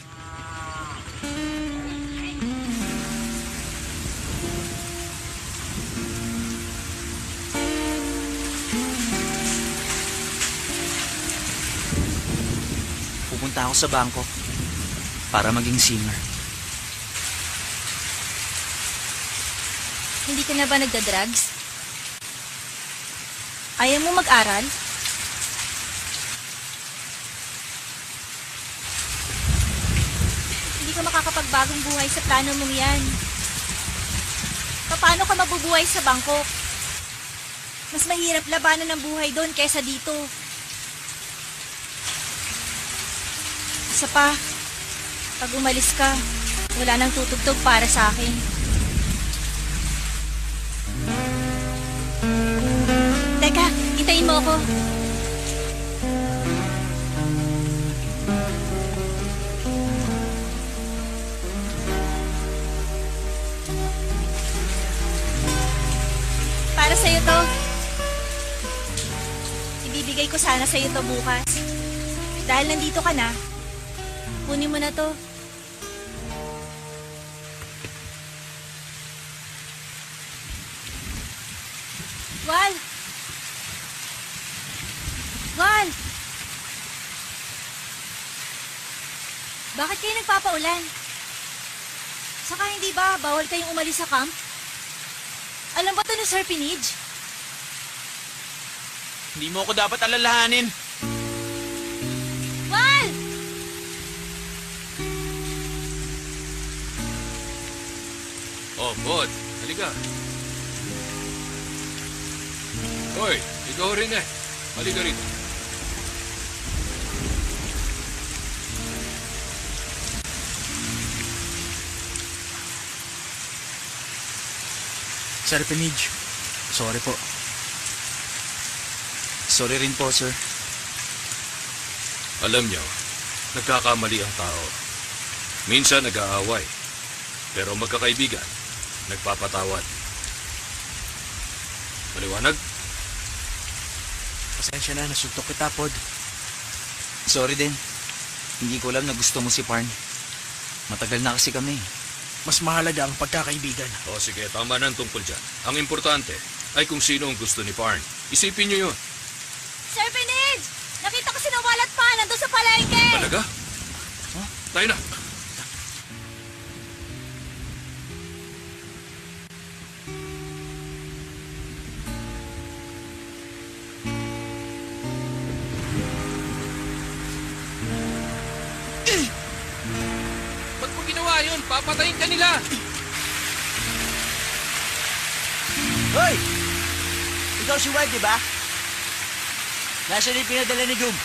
Pupunta ako sa bangko para maging singer. Hindi ka na ba nagda-drugs? Ayaw mo mag-aral? Hindi ka makakapagbagong buhay sa plano mong yan. Paano ka mabubuhay sa Bangkok? Mas mahirap labanan ng buhay doon kaysa dito. Isa pa, pag umalis ka, wala nang tutugtog para sa akin. Teka, hintayin mo ako. Para sa'yo to. Ibibigay ko sana sa'yo to bukas. Dahil nandito ka na, kunin mo na to. Wal! Wal! Bakit kayo nagpapaulan? Saka hindi ba bawal kayong umalis sa camp? Alam ba to ni Sir Pinij? Hindi mo ako dapat alalahanin. Wal! Oh, Bod. Halika. Hoy, ikaw rin eh. Halika rito. Sir Pinich, sorry po. Sorry rin po, sir. Alam niyo, nagkakamali ang tao. Minsan nag-aaway. Pero magkakaibigan, nagpapatawad. Maliwanag? Pasensya na, nasuntok kita, Pod. Sorry din. Hindi ko alam na gusto mo si Parn. Matagal na kasi kami. Mas mahalaga ang pagkakaibigan. O sige, tama na ang tungkol dyan. Ang importante ay kung sino ang gusto ni Parn. Isipin niyo yun. Sir Pinage! Nakita ko si Nawal at Pa nandun sa palengke! Talaga? Huh? Tayo na. Ba't mo ginawa yun? Papatayin ka nila! Hoy! Ikaw si Wad, di ba? Nasaan yung pinadala ni Doom?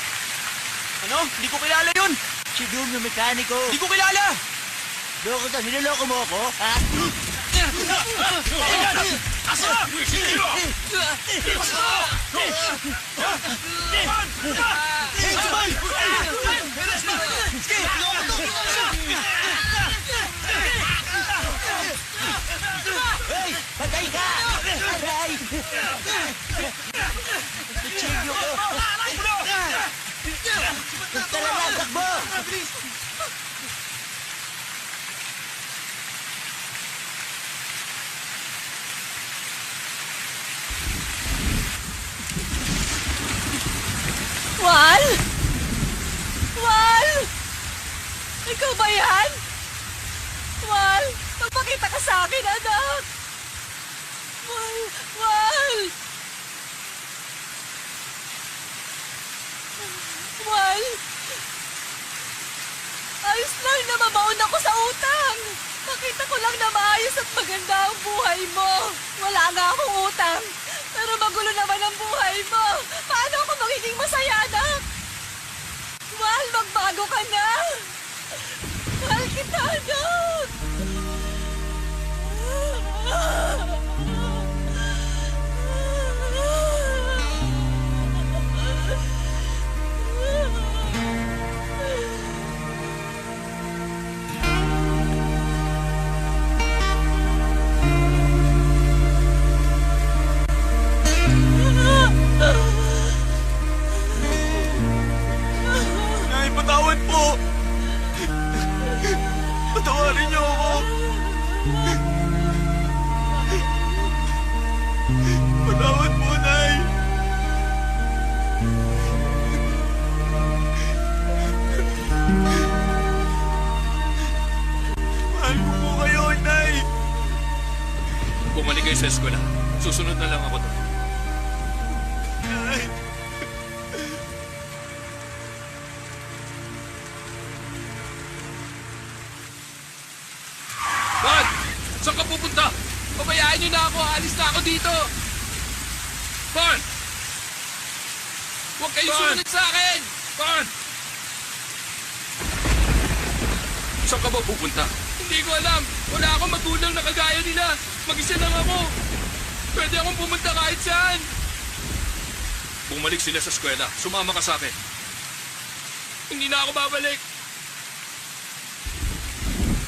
Ano? Hindi ko kilala yun! Si Doom, yung mekaniko. Hindi ko kilala! Loko ka, niloloko mo ako, ha? Hey! Patay ka! Aray! Kutsilyo ko! Tara na, takbo! Wal? Wal? Ikaw ba yan? Wal, magpakita ka sa akin, anak. Wal, Wal. Wal. Ayos lang na mabaon ako sa utang. Nakita ko lang na maayos at maganda ang buhay mo. Wala nga akong utang. Pero magulo naman ang buhay mo. Paano ako magiging masaya, anak? Wal, magbago ka na. Mahal kita, anak. Nay, patawad po! Patawarin niyo ako! Patawad po, Nay! Mahal ko po kayo, Nay! Bumalik kayo sa eskwela. Susunod na lang ako doon. Nay! Dad! Saan ka pupunta? Pabayaan niyo na ako. Alis na ako dito. Pan! Huwag kayo sumunod sa akin! Pan! Saan ka ba pupunta? Hindi ko alam. Wala akong magulang na kagaya nila. Mag-isa lang ako. Pwede akong pumunta kahit saan. Bumalik sila sa eskwela. Sumama ka sa akin. Hindi na ako babalik.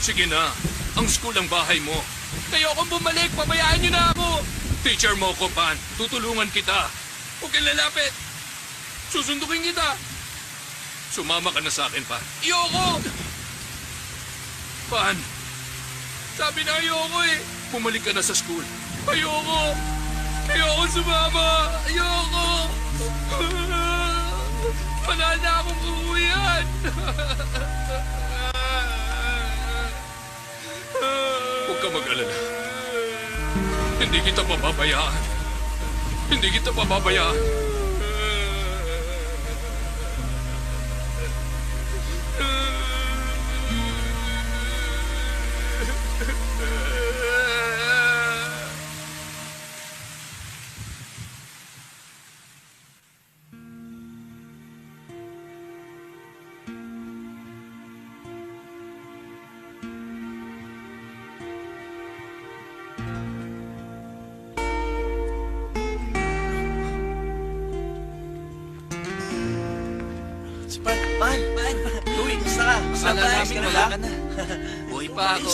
Sige na. Ang school ang bahay mo. Kayo akong bumalik. Pabayaan niyo na ako. Teacher mo ko, Pan. Tutulungan kita. Huwag kang lalapit. Susundukin kita. Sumama ka na sa akin, Pan. Ayoko! Pan, sabi na ayoko eh. Bumalik ka na sa school. Ayoko! Ayoko sumama! Ayoko! Wala na akong uuwihan! Huwag ka mag-alala. Hindi kita pababayaan. Hindi kita pababayaan. Man, Uy, basta ka. Akala Surprise namin ka wala na. ka na. buhay pa ako.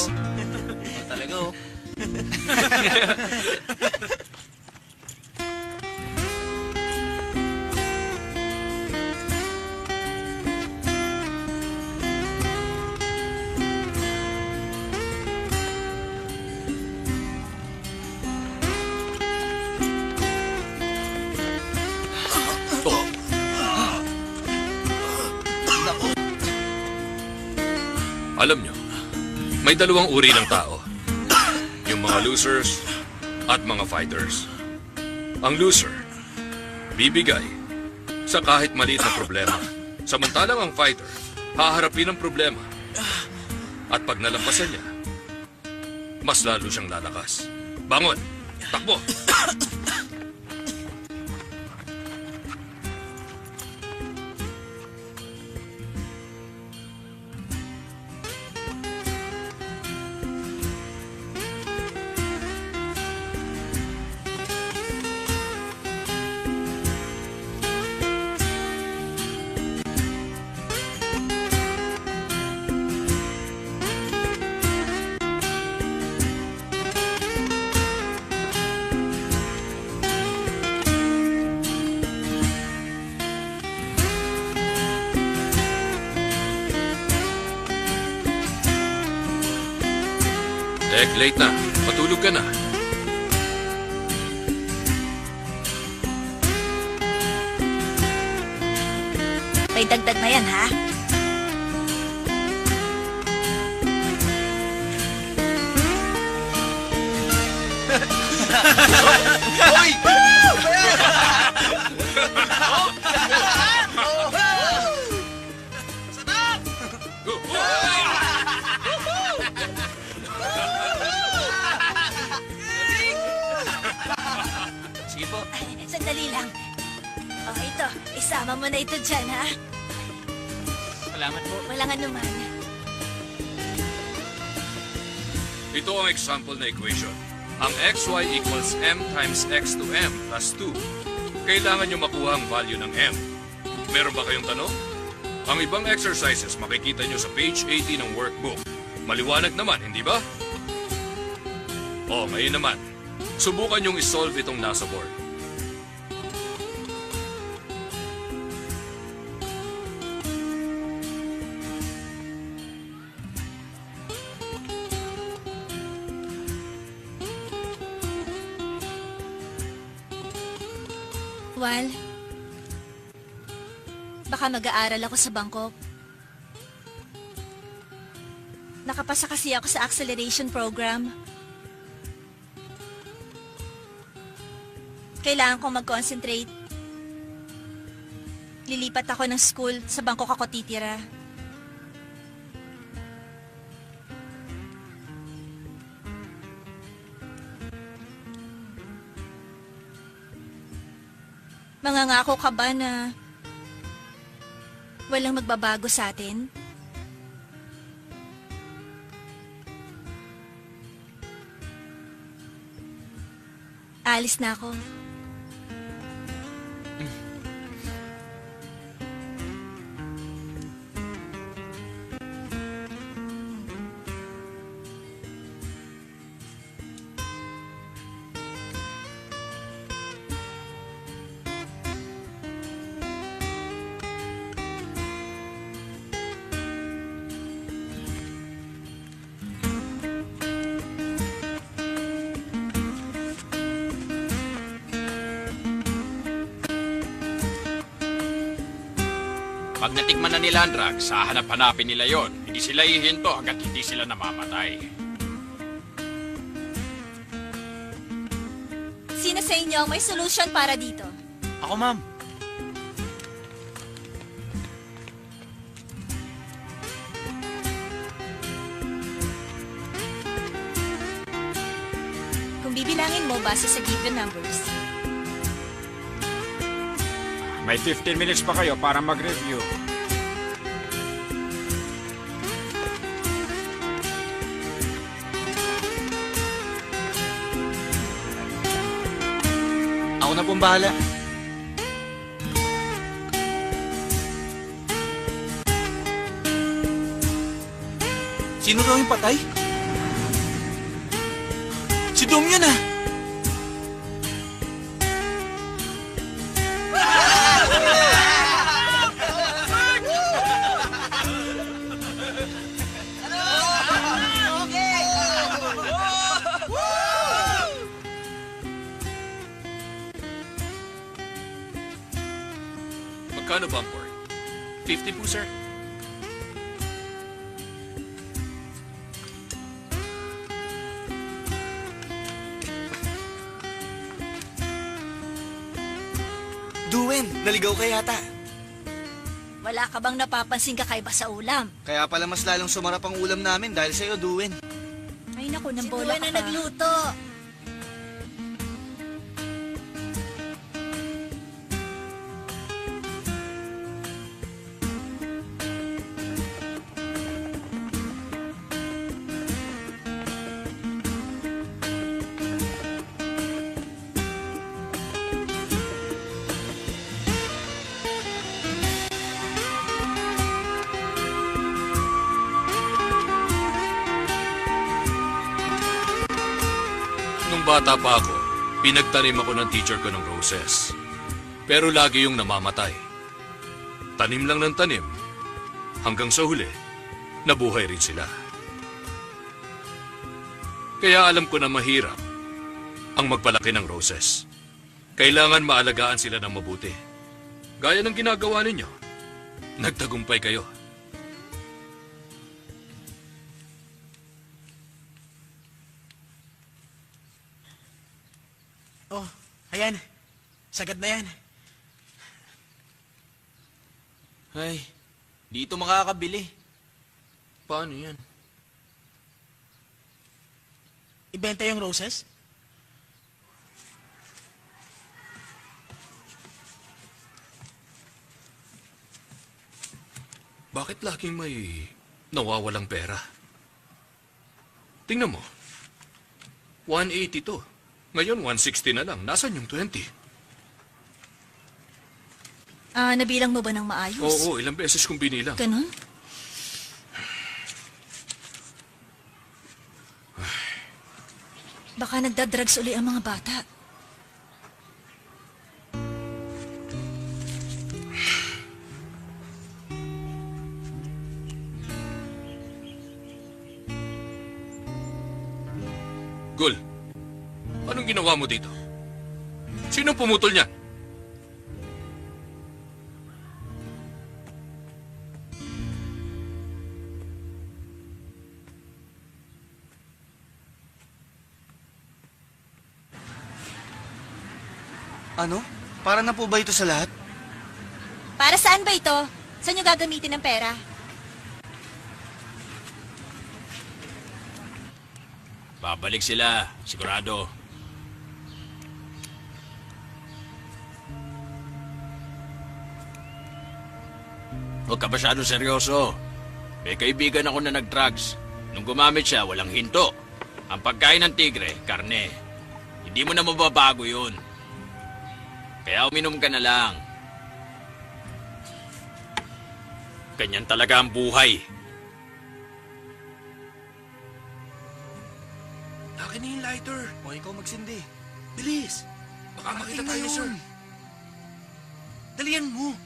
Talaga oh. Alam nyo, may dalawang uri ng tao. Yung mga losers at mga fighters. Ang loser, bibigay sa kahit maliit na problema. Samantalang ang fighter, haharapin ang problema. At pag nalampasan niya, mas lalo siyang lalakas. Bangon! Takbo! Tek, late na. Matulog ka na. May dagdag na yan, ha? Hoy! Sige po. Sandali lang. Oh, ito. Isama mo na ito dyan, ha? Salamat po. Walang anuman. Ito ang example na equation. Ang xy equals m times x to m plus 2. Kailangan nyo makuha ang value ng m. Meron ba kayong tanong? Ang ibang exercises makikita nyo sa page 80 ng workbook. Maliwanag naman, hindi ba? O, ngayon naman. Subukan nyong isolve itong nasa board. Wal, baka mag-aaral ako sa Bangkok. Nakapasa kasi ako sa acceleration program. Kailangan kong mag-concentrate. Lilipat ako ng school, sa Bangkok ako titira. Mangangako ka ba na walang magbabago sa atin? Alis na ako. Pag natikman na nila ang drugs, hahanap-hanapin nila yon. Hindi sila hihinto hanggat hindi sila namamatay. Sino sa inyo ang may solution para dito? Ako, ma'am. Kung bibilangin mo base sa given numbers. May 15 minutes pa kayo para mag-review. Ako na pong bahala. Sino raw yung patay? Si Dom yun ah! Magkano ba ang pork? 50 po, sir. Duwen, naligaw ka yata. Wala ka bang napapansin kakaiba sa ulam? Kaya pala mas lalong sumarap ang ulam namin dahil sa'yo, Duwen. Ay naku, nang bola ka na nagluto. Nung bata pa ako, pinagtanim ako ng teacher ko ng roses. Pero lagi yung namamatay. Tanim lang ng tanim, hanggang sa huli, nabuhay rin sila. Kaya alam ko na mahirap ang magpalaki ng roses. Kailangan maalagaan sila ng mabuti. Gaya ng ginagawa ninyo, nagtagumpay kayo. Oh, ayan. Sagad na yan. Ay, dito makakabili. Paano yan? Ibenta yung roses? Bakit laging may nawawalang pera? Tingnan mo. 180 to. Ngayon, 160 na lang. Nasaan yung 20? Nabilang mo ba ng maayos? Oo, ilang beses kong binilang. Ganon? Baka nagdadrugs uli ang mga bata. Gul, anong ginawa mo dito? Sino pumutol niyan? Ano? Para na po ba ito sa lahat? Para saan ba ito? Saan nyo gagamitin ng pera? Babalik sila, sigurado. Huwag ka masyadong seryoso. May kaibigan ako na nag-drugs. Nung gumamit siya, walang hinto. Ang pagkain ng tigre, karne. Hindi mo na mababago yun. Kaya uminom ka na lang. Ganyan talaga ang buhay. Akin na yung lighter. O ikaw magsindi. Bilis. Baka makita Akin na tayo, yun. sir. Dalian mo.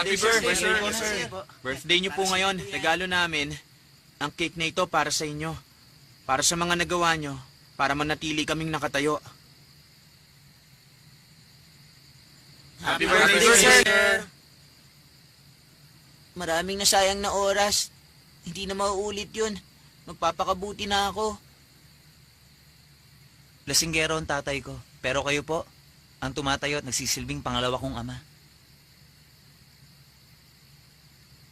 Happy birthday, sir. Birthday niyo po ngayon. Regalo namin. Ang cake na ito para sa inyo. Para sa mga nagawa niyo. Para manatili kaming nakatayo. Happy birthday, sir. Maraming nasayang na oras. Hindi na mauulit yun. Magpapakabuti na ako. Lasinggero ang tatay ko. Pero kayo po, ang tumatayo at nagsisilbing pangalawa kong ama.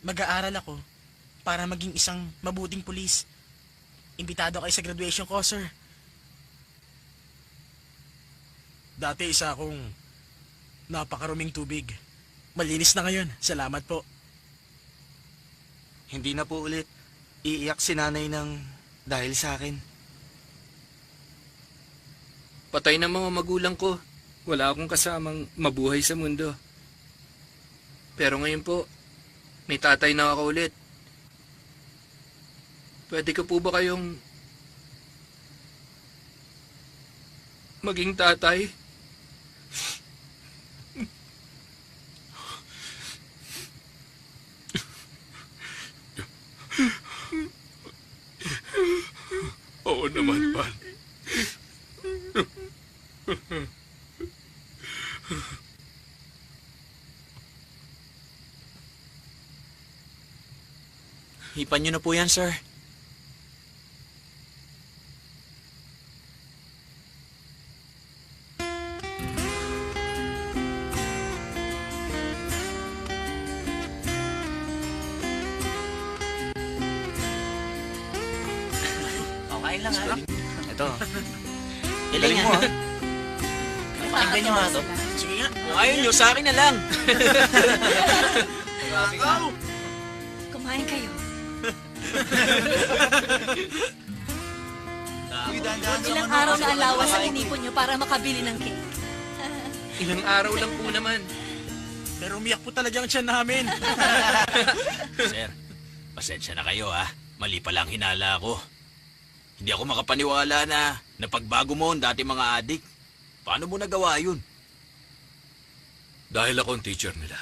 Mag-aaral ako para maging isang mabuting pulis. Imbitado kayo sa graduation ko, sir. Dati isa akong napakaruming tubig. Malinis na ngayon. Salamat po. Hindi na po ulit. Iiyak si nanay ng dahil sa akin. Patay na mga magulang ko. Wala akong kasamang mabuhay sa mundo. Pero ngayon po, may tatay na ako ulit. Pwede ko po ba kayong maging tatay? Oo naman, Pan. Hipan nyo na po yan, sir. Okay lang ha. Ito. Galing mo ha. Pakinggan nyo nga to. Sige nga. Kung ayaw nyo, sa akin na lang. Kumain kayo. Ilang araw na alawas ang inipon nyo para makabili ng cake. Ilang araw lang po naman. Pero umiyak po talaga ang tiyan namin. Sir, pasensya na kayo ha. Mali pala ang hinala ko. Hindi ako makapaniwala na napagbago mo ang dati mga adik. Paano mo nagawa yun? Dahil ako ang teacher nila.